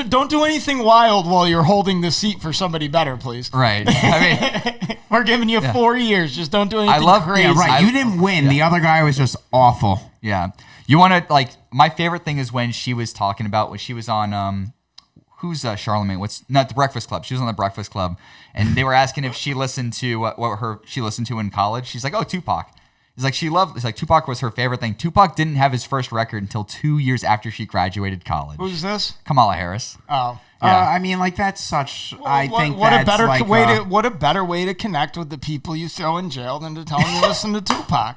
Don't do anything wild while you're holding the seat for somebody better, please.
Right. I mean,
we're giving you 4 years. Just don't do anything crazy.
Yeah, right. You didn't win. The other guy was just awful.
Yeah. You want to, like, my favorite thing is when she was talking about, when she was on, who's Charlemagne? Not The Breakfast Club. She was on The Breakfast Club, and they were asking if she listened to what she listened to in college. She's like, oh, Tupac. It's like Tupac was her favorite thing. Tupac didn't have his first record until 2 years after she graduated college.
Who's this?
Kamala Harris.
Oh.
Yeah.
I mean, like, that's such. I think
what
that's
a better
like,
what a better way to connect with the people you throw in jail than to tell them you listen to Tupac.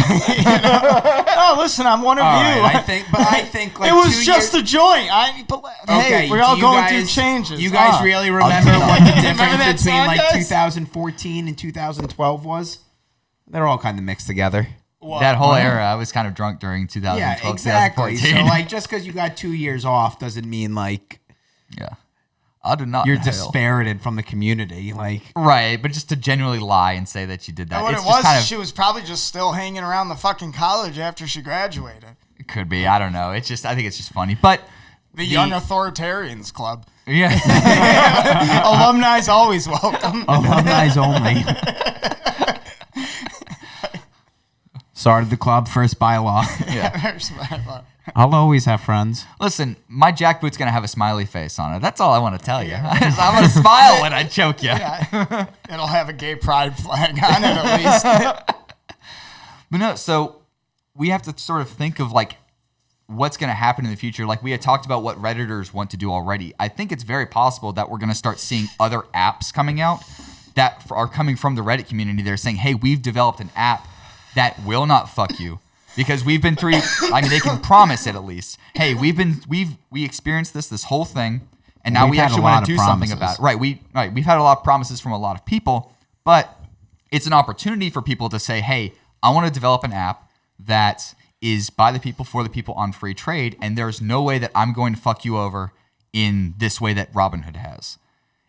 Oh, listen, I'm one of you.
Right, I think like
it was just a joint. Hey, we're all going through changes.
You guys really remember what the difference between like 2014 and 2012 was? They're all kind of mixed together.
That whole era, I was kind of drunk during 2012,
yeah, exactly.
2014.
So like, just because you got 2 years off doesn't mean like,
yeah, I did not.
You're dispirited from the community, like
right. But just to genuinely lie and say that you did that,
and what
it's
it was,
kind of,
she was probably just still hanging around the fucking college after she graduated.
It could be. I don't know. It's just, I think it's just funny, but.
The Young Authoritarians Club.
Yeah.
Alumni's always welcome.
Alumni's only. Started the club, first bylaw.
Yeah.
First bylaw.
I'll always have friends.
Listen, my jackboot's going to have a smiley face on it. That's all I want to tell you. I'm going to smile when I choke you.
Yeah. It'll have a gay pride flag on it at least.
But no, so we have to sort of think of like what's going to happen in the future. Like we had talked about what Redditors want to do already. I think it's very possible that we're going to start seeing other apps coming out that are coming from the Reddit community. They're saying, hey, we've developed an app that will not fuck you. Because we've been through, I mean, they can promise it at least. Hey, we experienced this whole thing, and now we actually want to do something about it. Right, we've had a lot of promises from a lot of people, but it's an opportunity for people to say, hey, I want to develop an app that is by the people, for the people, on free trade, and there's no way that I'm going to fuck you over in this way that Robinhood has.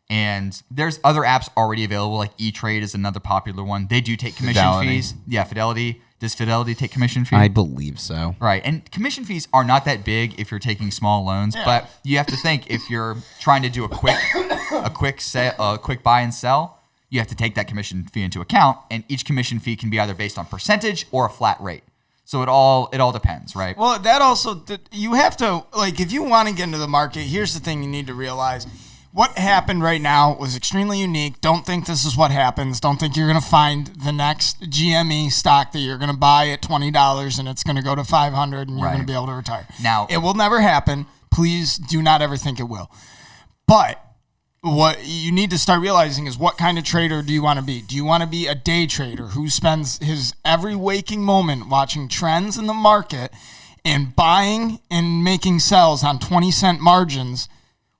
And there's other apps already available, like E-Trade is another popular one. They do take commission fees. Yeah, Fidelity. Does Fidelity take commission fees?
I believe so.
Right, and commission fees are not that big if you're taking small loans, but you have to think if you're trying to do a quick buy and sell, you have to take that commission fee into account, and each commission fee can be either based on percentage or a flat rate. So it all depends, right?
Well, that also you have to like if you want to get into the market. Here's the thing you need to realize. What happened right now was extremely unique. Don't think this is what happens. Don't think you're going to find the next GME stock that you're going to buy at $20 and it's going to go to $500 and you're going to be able to retire.
Now,
it will never happen. Please do not ever think it will. But what you need to start realizing is what kind of trader do you want to be? Do you want to be a day trader who spends his every waking moment watching trends in the market and buying and making sells on 20-cent margins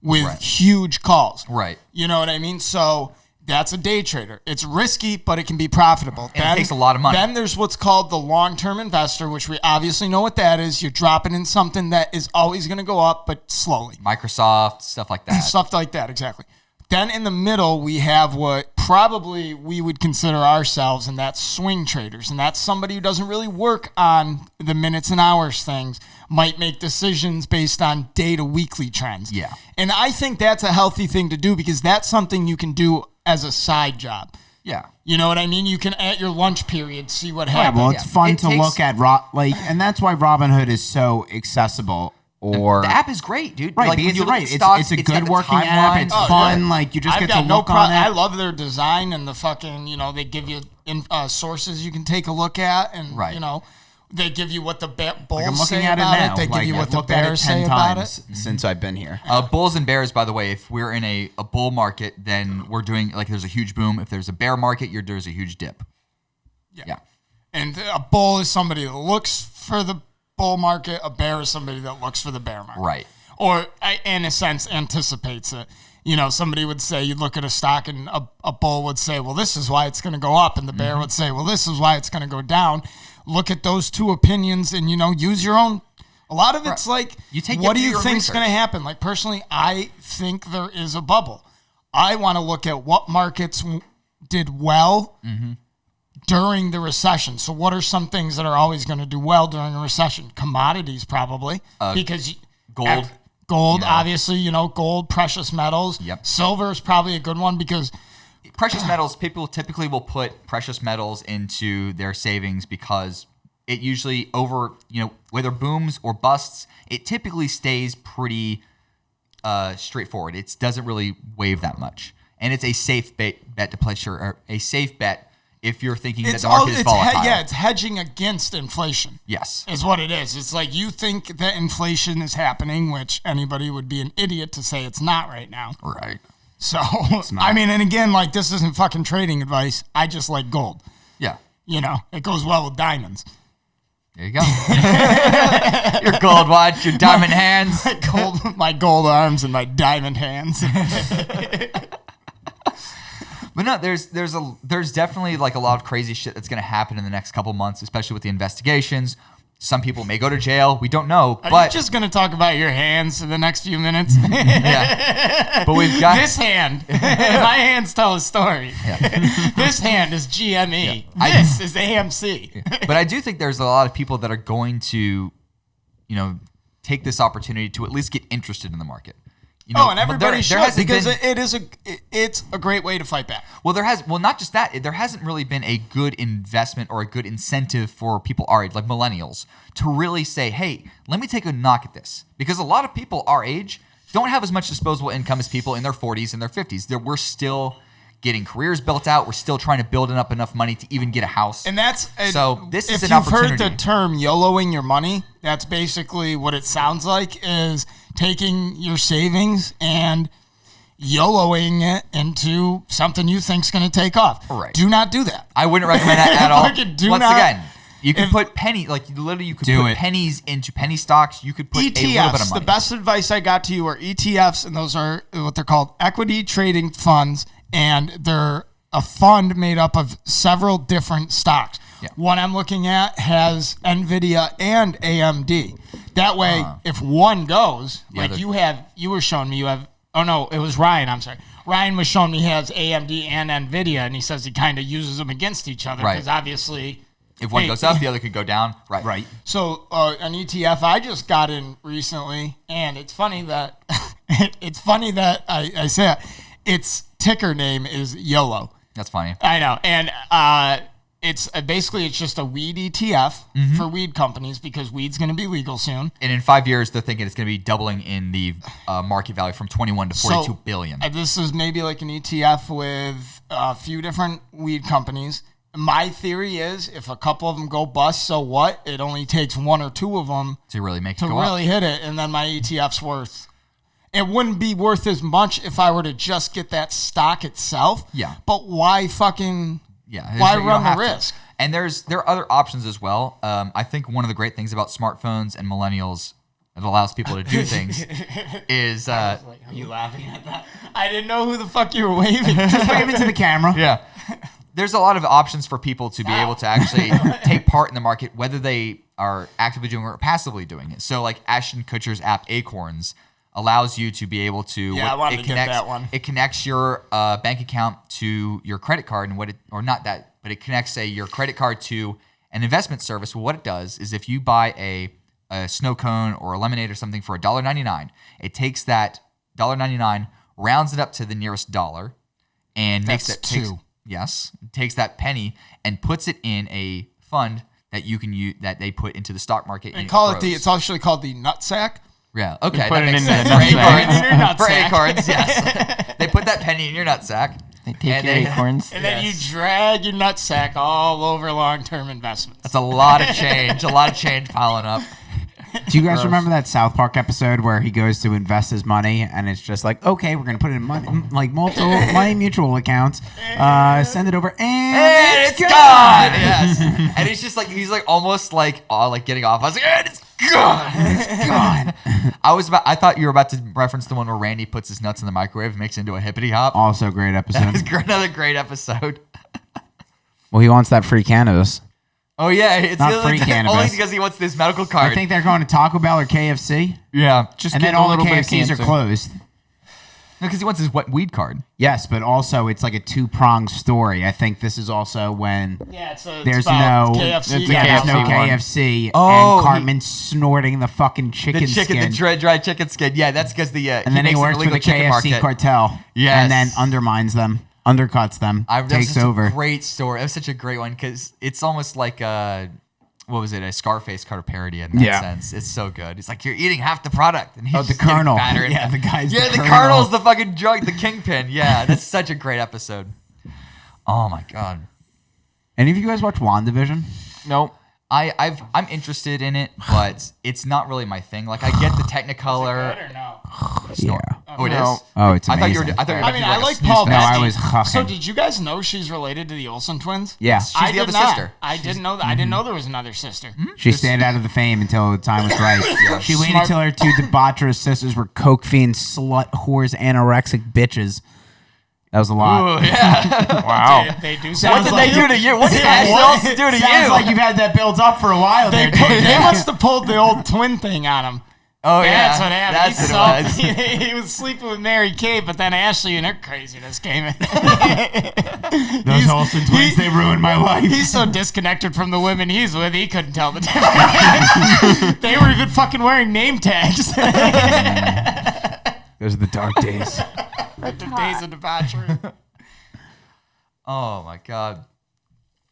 with huge calls.
Right.
You know what I mean? So that's a day trader. It's risky, but it can be profitable.
And it takes a lot of money.
Then there's what's called the long-term investor, which we obviously know what that is. You're dropping in something that is always going to go up, but slowly.
Microsoft, stuff like that.
Stuff like that, exactly. Then in the middle, we have what probably we would consider ourselves, and that's swing traders. And that's somebody who doesn't really work on the minutes and hours things, might make decisions based on day to weekly trends.
Yeah.
And I think that's a healthy thing to do because that's something you can do as a side job.
Yeah.
You know what I mean? You can, at your lunch period, see what happens.
Well, it's fun to look at, and that's why Robinhood is so accessible. Or
the app is great, dude.
Right,
like,
because
you
right.
Stocks,
it's a good working app. It's fun. Like you just get to look on it.
I love their design and the fucking, they give you sources you can take a look at, and they give you what the bulls say about it. They give you what the bears say about it.
Since I've been here.
Bulls and bears, by the way, if we're in a bull market, then we're doing like there's a huge boom. If there's a bear market, there's a huge dip. Yeah.
And a bull is somebody that looks for the bull market. A bear is somebody that looks for the bear market.
Right.
Or, in a sense, anticipates it. Somebody would say, you'd look at a stock and a bull would say, well, this is why it's going to go up. And the bear would say, well, this is why it's going to go down. Look at those two opinions and, use your own. A lot of it's like, what do you think is going to happen? Like, personally, I think there is a bubble. I want to look at what markets did well during the recession. So what are some things that are always going to do well during a recession? Commodities, probably. Because
gold.
Gold, obviously, gold, precious metals.
Yep.
Silver is probably a good one because
precious metals, people typically will put precious metals into their savings because it usually whether booms or busts, it typically stays pretty straightforward. It doesn't really wave that much. And it's a safe bet to place a safe bet if you're thinking that the market is volatile.
It's hedging against inflation.
Yes.
Is what it is. It's like you think that inflation is happening, which anybody would be an idiot to say it's not right now.
Right.
So, I mean, and again, like, this isn't fucking trading advice. I just like gold.
Yeah.
It goes well with diamonds.
There you go. Your gold watch, your diamond hands.
My gold arms and my diamond hands.
But no, there's definitely like a lot of crazy shit that's going to happen in the next couple months, especially with the investigations. Some people may go to jail. We don't know.
Are you just going to talk about your hands in the next few minutes?
Yeah. But we've got
this hand. My hands tell a story. Yeah. This hand is GME. Yeah. This is AMC.
Yeah. But I do think there's a lot of people that are going to, take this opportunity to at least get interested in the market.
And everybody should because it's a great way to fight back.
Well, not just that. There hasn't really been a good investment or a good incentive for people our age, like millennials, to really say, hey, let me take a knock at this. Because a lot of people our age don't have as much disposable income as people in their 40s and their 50s. We're still getting careers built out. We're still trying to build up enough money to even get a house.
And this is an opportunity.
If you've
heard the term YOLOing your money, that's basically what it sounds like, is taking your savings and YOLOing it into something you think's going to take off.
Right.
Do not do that.
I wouldn't recommend that at all. Once again, you could put pennies into penny stocks. You could put
ETFs,
a little bit of money.
The best advice I got to you are ETFs, and those are what they're called, equity trading funds, and they're a fund made up of several different stocks. Yeah. One I'm looking at has NVIDIA and AMD. That way, if one goes, you were showing me it was Ryan, I'm sorry. Ryan was showing me he has AMD and NVIDIA, and he says he kind of uses them against each other because obviously
if one goes up, the other could go down. Right.
So an ETF I just got in recently, and it's funny that I say it. Its ticker name is YOLO.
That's funny.
I know, and it's just a weed ETF for weed companies because weed's going to be legal soon.
And in 5 years, they're thinking it's going to be doubling in the market value from 21 to 42 billion.
This is maybe like an ETF with a few different weed companies. My theory is if a couple of them go bust, so what? It only takes one or two of them
to really make it
to
go
really
up.
Hit it, and then my ETF's worth. It wouldn't be worth as much if I were to just get that stock itself.
Yeah.
But why fucking?
Yeah.
Why run the risk?
And there are other options as well. I think one of the great things about smartphones and millennials that allows people to do things is.
Are you laughing at that? I didn't know who the fuck you were waving.
Just waving to the camera.
Yeah. There's a lot of options for people to be able to actually take part in the market, whether they are actively doing it or passively doing it. So, like Ashton Kutcher's app Acorns allows you to be able to.
Yeah, I wanted to get that one.
It connects your bank account to your credit card, and but it connects your credit card to an investment service. Well, what it does is if you buy a snow cone or a lemonade or something for $1.99, it takes that $1.99, rounds it up to the nearest dollar, and takes that penny and puts it in a fund that you can use that they put into the stock market.
And it's actually called the nutsack.
Yeah. Okay.
Put it in the
nutsack. For acorns, yes. They put that penny in your nutsack.
They take your acorns.
And then you drag your nutsack all over long-term investments.
That's a lot of change. A lot of change piling up.
Do you guys remember that South Park episode where he goes to invest his money and it's just like, okay, we're going to put it in multiple money mutual accounts, send it over, and it's gone.
Yes. And he's almost like getting off. I was like, and it's gone.
It's gone.
I thought you were about to reference the one where Randy puts his nuts in the microwave and makes it into a hippity hop.
Also a great episode.
That was another great episode.
Well, he wants that free cannabis.
Oh, yeah. It's
not free cannabis.
Only because he wants this medical card.
I think they're going to Taco Bell or KFC.
Yeah.
And then all the KFCs are closed.
No, because he wants his wet weed card.
Yes, but also it's like a two-pronged story. I think this is also when
it's
there's
about
no
KFC.
there's no
KFC one.
KFC,
Oh,
and Cartman snorting the fucking chicken skin.
the dry chicken skin. Yeah, that's because the
and then he works for the KFC cartel.
Yes.
And then undermines them, undercuts them, takes over.
A great story. It was such a great one because it's almost like what was it? A Scarface kind of parody in that sense. It's so good. It's like you're eating half the product, and he's
the
just getting
Colonel.
fatter and
Yeah, the guy's
the
Colonel.
Colonel's the fucking drug, the kingpin. Yeah, that's such a great episode. Oh my god.
Any of you guys watch WandaVision?
Nope.
I'm interested in it, but it's not really my thing. Like I get the Technicolor.
Good or no?
Yeah.
Oh, it
No.
is.
Oh, it's
I thought
amazing.
you were.
I mean, I like
snooze
Paul
fest.
No, I
Bettany.
was huffing.
So did you guys know she's related to the Olsen twins?
Yeah.
She's
I
the
did
other
not.
sister.
I didn't know that. I didn't know there was another sister.
She stayed out of the fame until the time was right. She waited
Smart.
till her two debaucherous sisters were coke fiend, slut, whores, anorexic bitches. That was a lot.
Ooh, yeah.
Wow.
They do
What
sound
did
like
they do to you? What did Ashley Olsen do to
Sounds
you?
like you've had that built up for a while there, dude.
They must have pulled the old twin thing on him.
Oh yeah,
That's what happened.
That's what it was.
He was sleeping with Mary Kate, but then Ashley and her craziness came in.
Those Olsen twins, they ruined my life.
He's so disconnected from the women he's with, he couldn't tell the difference. They were even fucking wearing name tags.
Those are the dark days.
The days of debauchery.
Oh my god.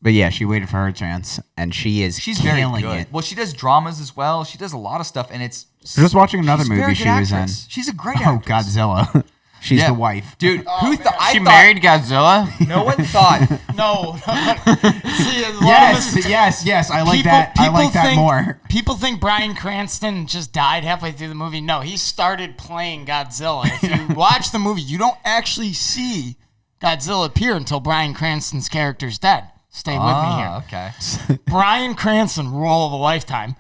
But yeah, she waited for her chance, and she's
Very
killing
good.
it.
Well, she does dramas as well. She does a lot of stuff, and it's.
I was just watching another
she's a very
movie she
good
was in.
actress. She's a great
Oh,
actress.
Godzilla. She's
Yeah.
the wife.
Dude, who thought? I
She
thought
married Godzilla?
No one thought.
No. See, a lot of us-
Yes. I like that. I like that more.
People think Bryan Cranston just died halfway through the movie. No, he started playing Godzilla. If you watch the movie, you don't actually see Godzilla appear until Bryan Cranston's character's dead. Stay with me here.
Okay.
Bryan Cranston, role of a lifetime,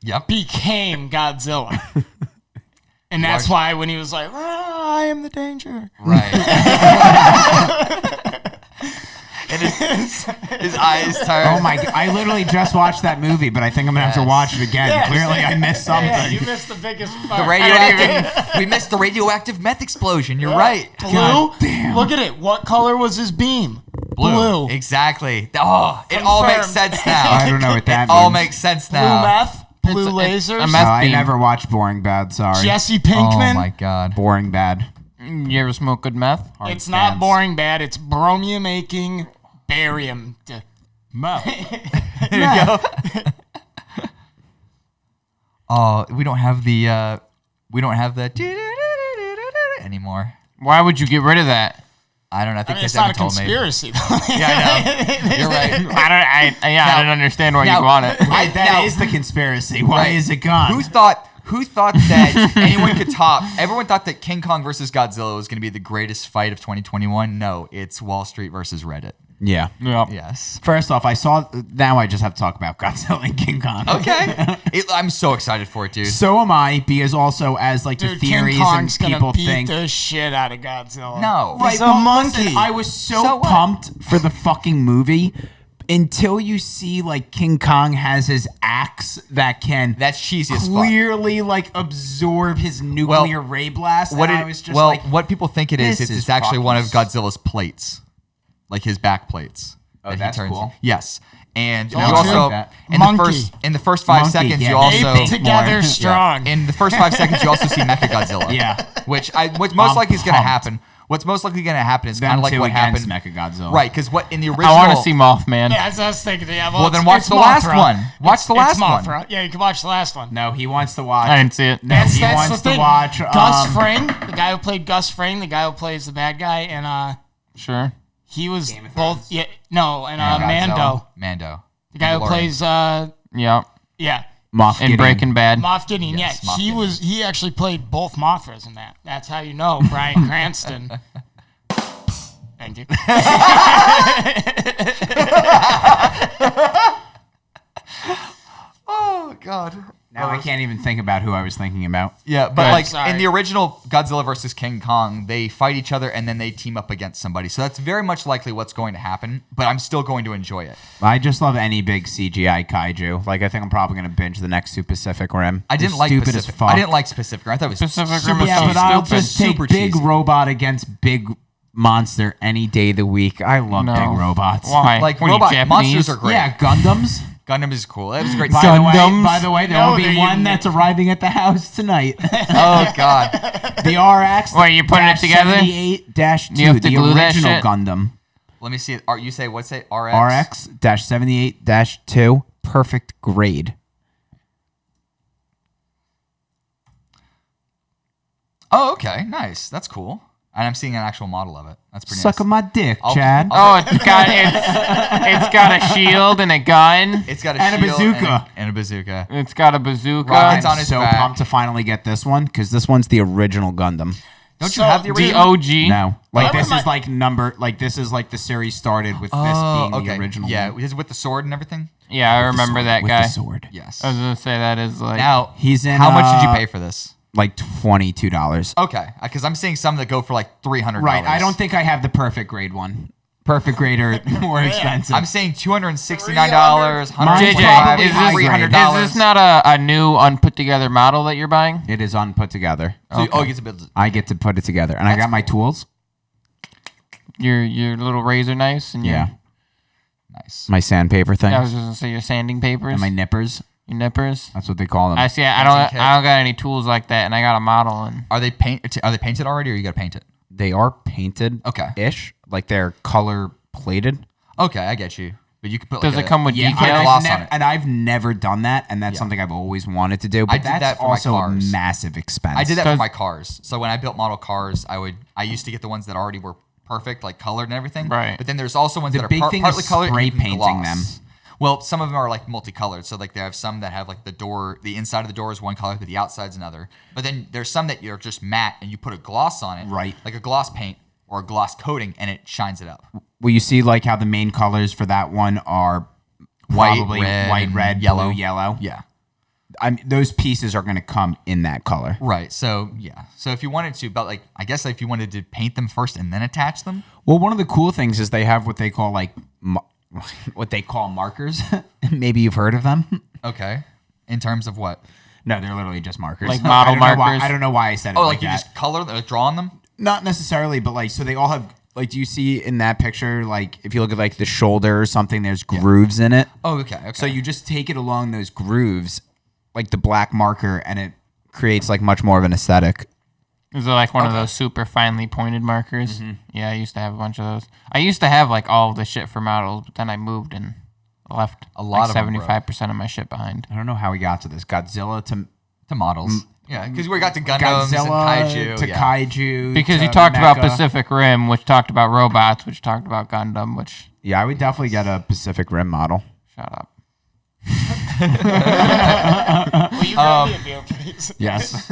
Yep.
became Godzilla. And that's why when he was like, I am the danger.
Right. And his eyes turned.
Oh my! I literally just watched that movie, but I think I'm gonna have to watch it again.
Yes.
Clearly, I missed something.
Yeah, you missed the biggest part.
The radioactive. We missed the radioactive meth explosion. You're right.
Blue? Damn. Look at it. What color was his beam? Blue.
Exactly. Oh, it all
Confirmed.
makes sense now.
I don't know what that
It all
means.
makes sense
Blue
now.
meth? Blue
It's a
lasers?
meth
I
beam.
never watched Boring Bad. Sorry,
Jesse
Oh
Pinkman?
my god.
Boring Bad.
You ever smoke good meth?
It's not boring bad. It's bromium making barium.
Meth.
There you go. Oh, we don't have the anymore.
Why would you get rid of that?
I don't know. I think
I mean, it's
Evan
not a
told me.
conspiracy, though.
Yeah, I know. You're right.
I don't understand why you'd want it.
That is the conspiracy. Why
Right.
is it gone?
Who thought that anyone could top? Everyone thought that King Kong versus Godzilla was going to be the greatest fight of 2021. No, it's Wall Street versus Reddit.
Yeah.
Yeah.
Yes.
First off, I saw. Now I just have to talk about Godzilla and King Kong.
Okay. I'm so excited for it, dude.
So am I, because also as like
Dude,
the theories
King Kong's
and
gonna
people
beat
think.
the shit out of Godzilla.
No.
He's a monkey.
Listen, I was so,
So what?
pumped for the fucking movie until you see like King Kong has his axe that can
That's cheesy as fuck.
clearly like absorb his nuclear ray blast.
What
and
it,
I was just
well,
like,
what people think it is,
this
it's
is
actually one of
fucking-
Godzilla's plates, like his back plates.
Oh,
that he
that's
turns.
cool.
Yes, and you
all
also
true.
Monkey.
in the first 5
Monkey,
seconds
yeah.
you also
Ape together strong.
in the first 5 seconds you also see Mechagodzilla.
Yeah.
what's most
I'm
likely is going to
pumped.
happen. What's most likely going to happen is kind
them
of like
two
what
against
happened.
Mechagodzilla.
Right, because what in the original.
I want to see Mothman.
Yeah, I was thinking. Yeah,
Well, then
it's-
watch
it's
the last
Mothra.
one. Watch the last
it's
one.
Mothra. Yeah, you can watch the last one.
No, he wants to watch.
I didn't see it.
No,
That's
he wants
the
to
thing.
watch
Gus Fring, the guy who played Gus Fring, the guy who plays the bad guy, and
Sure.
he was
of
both.
Thrones?
Yeah, no, and
Godzilla.
Mando.
the guy who
Mandalorian.
plays.
Yeah.
Yeah,
Moff
In
Gideon.
Breaking Bad.
Moff Gideon.
Yes,
yeah,
Moff
he
Gideon.
he actually played both Mothras in that. That's how you know Bryan Cranston. Thank you.
Oh God.
Now I can't even think about who I was thinking about.
Yeah, but like
Sorry.
in the original Godzilla versus King Kong, they fight each other and then they team up against somebody. So that's very much likely what's going to happen, but I'm still going to enjoy it.
I just love any big CGI kaiju. Like, I think I'm probably going to binge the next New Pacific Rim.
I didn't
It's
like
stupid
Pacific.
as fuck.
I didn't like Pacific Rim. I thought it was
Pacific
super
Rim was
Yeah,
so
but I'll
stupid.
just take
Super
big
cheesy.
robot against big monster any day of the week. I love
No.
big robots.
Why?
like
What are you,
robot
Japanese?
monsters are great.
Yeah, Gundams.
Gundam is cool. That was a great.
By the way, there
No,
will be
they're
one
even-
that's arriving at the house tonight.
Oh God.
The RX.
Wait, you putting it together?
78-2,
You have to
the
glue that
original
shit?
Gundam.
Let me see it. You say what's it? RX.
RX-78-2, perfect grade.
Oh, okay. Nice. That's cool. And I'm seeing an actual model of it. That's pretty
Suck
nice.
on my dick,
I'll-
Chad.
Oh, it's got a shield and a gun.
It's got a
And a
shield
bazooka.
and a bazooka.
It's got a bazooka.
Rockets
I'm
on his
so
back.
pumped to finally get this one because this one's the original Gundam.
Don't
So,
you have the
the
original?
OG.
No, like
Why
this
would
is like this is like the series started with this
Oh,
being
okay.
the original.
Yeah,
one.
is it with the sword and everything?
Yeah, I remember that
with
guy.
the sword.
Yes.
I was gonna say that is like.
Now
He's in.
How much did you pay for this?
Like $22.
Okay, because I'm seeing some that go for like $300.
Right. I don't think I have the perfect grade one. Perfect grade are more expensive.
I'm saying $269,
Mine's
JJ,
probably
is
high
this,
grade.
$300.
is this not a new unput together model that you're buying?
It is unput together.
So you get to build.
I get to put it together, and I got my tools.
Your little razor knives and your,
Yeah,
Nice.
my sandpaper thing
I was just gonna say your sanding papers,
and my nippers.
your nippers.
That's what they call them.
I see. I
Fencing kit.
don't got any tools like that, and I got a model and.
Are they painted already, or you got to paint it?
They are painted.
Okay.
Ish, like they're color plated.
Okay, I get you. But you could put.
Does
like
it come with
Yeah,
Put a
decals?
gloss on it.
and I've never done that, and that's
Yeah.
something I've always wanted to do. But
I did
that's
that for my
also a
cars.
massive expense.
I did that for
'Cause-
my cars. So when I built model cars, I used to get the ones that already were perfect, like colored and everything.
Right.
But then there's also ones that are
big thing is
partly colored
spray
and you can
painting
gloss.
them.
Well, some of them are like multicolored. So like they have some that have like the inside of the door is one color, but the outside's another. But then there's some that you're just matte and you put a gloss on it.
Right.
Like a gloss paint or a gloss coating and it shines it up.
Well, you see, like how the main colors for that one are probably white,
and
red,
yellow.
blue, yellow.
Yeah.
Those pieces are going to come in that color.
Right. So yeah. So if you wanted to, but like I guess if you wanted to paint them first and then attach them.
Well, one of the cool things is they have what they call markers. Maybe you've heard of them.
Okay. In terms of what?
No, they're literally just markers.
Like model
I don't know why-
markers?
I don't know why I said it
Oh,
like
like you
that.
just color them, draw on them?
Not necessarily, but like, so they all have, like, do you see in that picture, like, if you look at like the shoulder or something, there's grooves in it.
Oh, okay.
So you just take it along those grooves, like the black marker, and it creates like much more of an aesthetic.
Is it like one of those super finely pointed markers? Yeah, I used to have a bunch of those. I used to have like all of the shit for models, but then I moved and left
A lot of them, bro.
75% of my shit behind.
I don't know how we got to this. Godzilla
to models. Yeah, because we got to Gundams and Kaiju.
to
yeah.
Kaiju.
Because
to
you talked about
Mecha.
Pacific Rim, which talked about robots, which talked about Gundam, which
Yeah, I would definitely get a Pacific Rim model.
shut up.
Will you grab me a beer, please?
Yes.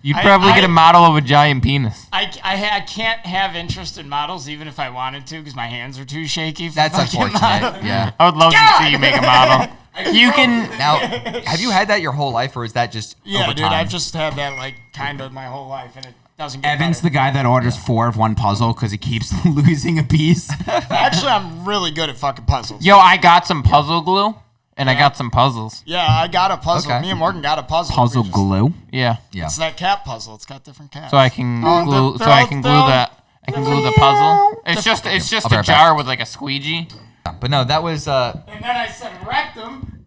You'd probably get a model of a giant penis.
I can't have interest in models even if I wanted to because my hands are too shaky. For
That's
fucking
unfortunate.
models.
Yeah.
I would love to see you make a model. You can.
Now, have you had that your whole life, or is that just
Yeah,
over
dude,
time?
I've just had that like kind of my whole life, and it doesn't get
Evan's
better.
the guy that orders 4 of one puzzle because he keeps losing a piece.
Actually, I'm really good at fucking puzzles.
Yo, I got some puzzle glue, and I got some puzzles.
Yeah, I got a puzzle.
Okay.
Me and Morgan got a puzzle.
Puzzle
We just-
glue.
Yeah,
Yeah.
It's that cat puzzle. It's got different cats.
so I can
Oh,
glue.
they're
So I
all-
can
they're
glue
all-
the. I can glue the puzzle. It's just
I'll be
a
right
jar
back.
with like a squeegee.
But no, that was
And then I said rectum.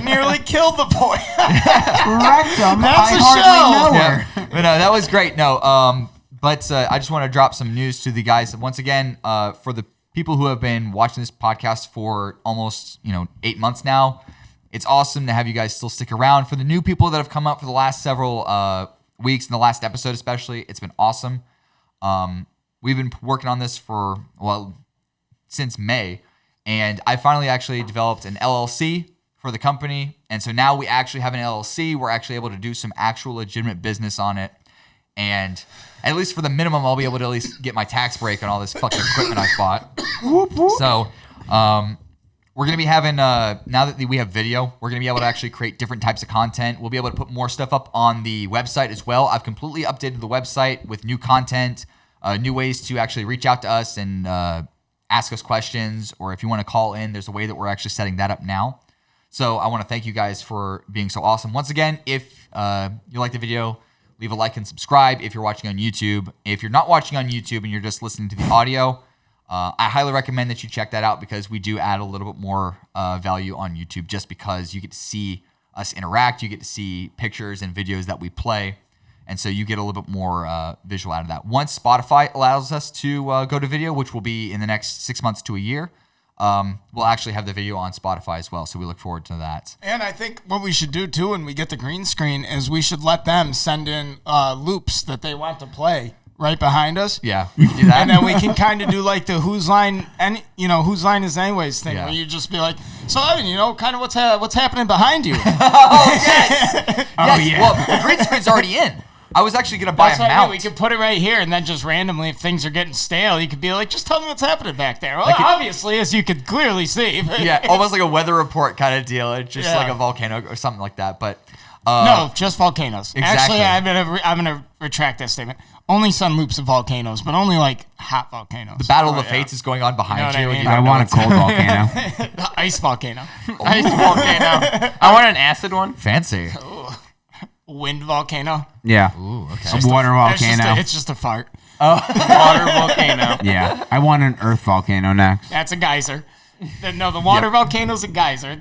Nearly killed the boy.
Rectum.
That's
I
a
hardly
show.
know
yeah.
her.
But no, that was great. No, but I just want to drop some news to the guys once again. For the people who have been watching this podcast for almost 8 months now, it's awesome to have you guys still stick around. For the new people that have come up for the last several weeks, and the last episode especially, it's been awesome. We've been working on this for since May, and I finally actually developed an LLC for the company, and so now we actually have an LLC. We're actually able to do some actual legitimate business on it, and at least for the minimum, I'll be able to at least get my tax break on all this fucking equipment I bought. So, we're We're going to be having, now that we have video, we're going to be able to actually create different types of content. We'll be able to put more stuff up on the website as well. I've completely updated the website with new content, new ways to actually reach out to us and ask us questions, or if you want to call in, there's a way that we're actually setting that up now. So I want to thank you guys for being so awesome. Once again, if you like the video, leave a like and subscribe if you're watching on YouTube. If you're not watching on YouTube and you're just listening to the audio, I highly recommend that you check that out because we do add a little bit more value on YouTube just because you get to see us interact. You get to see pictures and videos that we play. And so you get a little bit more visual out of that. Once Spotify allows us to go to video, which will be in the next 6 months to a year, we'll actually have the video on Spotify as well. So we look forward to that.
And I think what we should do too when we get the green screen is we should let them send in loops that they want to play right behind us.
Yeah, we can do that.
And then we can kind of do like the whose line is anyways thing, where you just be like, so Evan, kind of what's happening behind you.
Oh yes. Yes. Well, the green screen's already in. I was actually going to buy a mount.
We could put it right here, and then just randomly, if things are getting stale, you could be like, just tell me what's happening back there. Well, obviously, as you could clearly see.
Yeah, almost like a weather report kind of deal. It's just like a volcano or something like that. But
no, just volcanoes.
Exactly.
Actually, I'm gonna retract that statement. Only sun loops of volcanoes, but only like hot volcanoes.
The Battle of the Fates is going on behind you.
I mean?
I want a cold volcano.
The ice volcano.
Ice volcano. I want an acid one.
Fancy.
Wind volcano.
Yeah.
Ooh, okay.
A water volcano.
It's just a fart.
Water volcano.
Yeah. I want an earth volcano next.
That's a geyser. No, the water volcano's a geyser.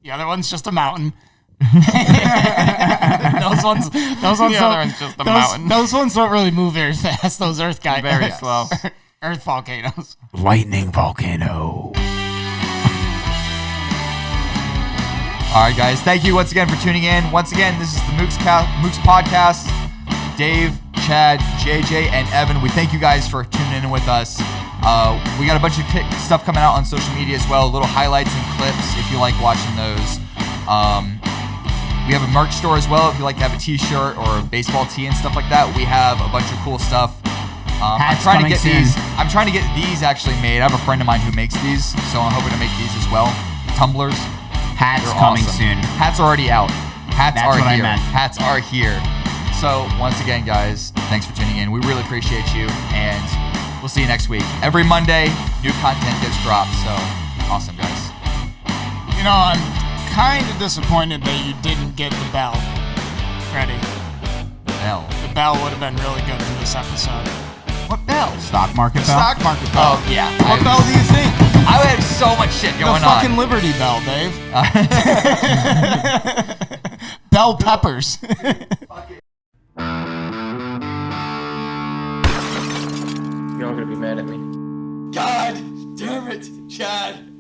The other one's just a mountain. those ones.
The other one's just a mountain.
Those ones don't really move very fast. Those earth guys.
Very slow.
Earth volcanoes.
Lightning volcano.
All right, guys. Thank you once again for tuning in. Once again, this is the Mooks Podcast. Dave, Chad, JJ, and Evan, we thank you guys for tuning in with us. We got a bunch of stuff coming out on social media as well, little highlights and clips if you like watching those. We have a merch store as well if you like to have a t-shirt or a baseball tee and stuff like that. We have a bunch of cool stuff. I'm trying to get these actually made. I have a friend of mine who makes these, so I'm hoping to make these as well. Tumblers.
Hats coming soon.
Hats are already out. Hats are here.
I meant.
Hats are here. So once again, guys, thanks for tuning in. We really appreciate you, and we'll see you next week. Every Monday, new content gets dropped. So awesome, guys.
I'm kind of disappointed that you didn't get the bell ready.
The bell.
The bell would have been really good for this episode.
What bell?
Stock market bell?
Stock market bell.
Oh, yeah.
What bell do you think?
I have so much shit going on.
The fucking Liberty Bell, Dave. Bell peppers.
You're all gonna be mad at me.
God damn it, Chad.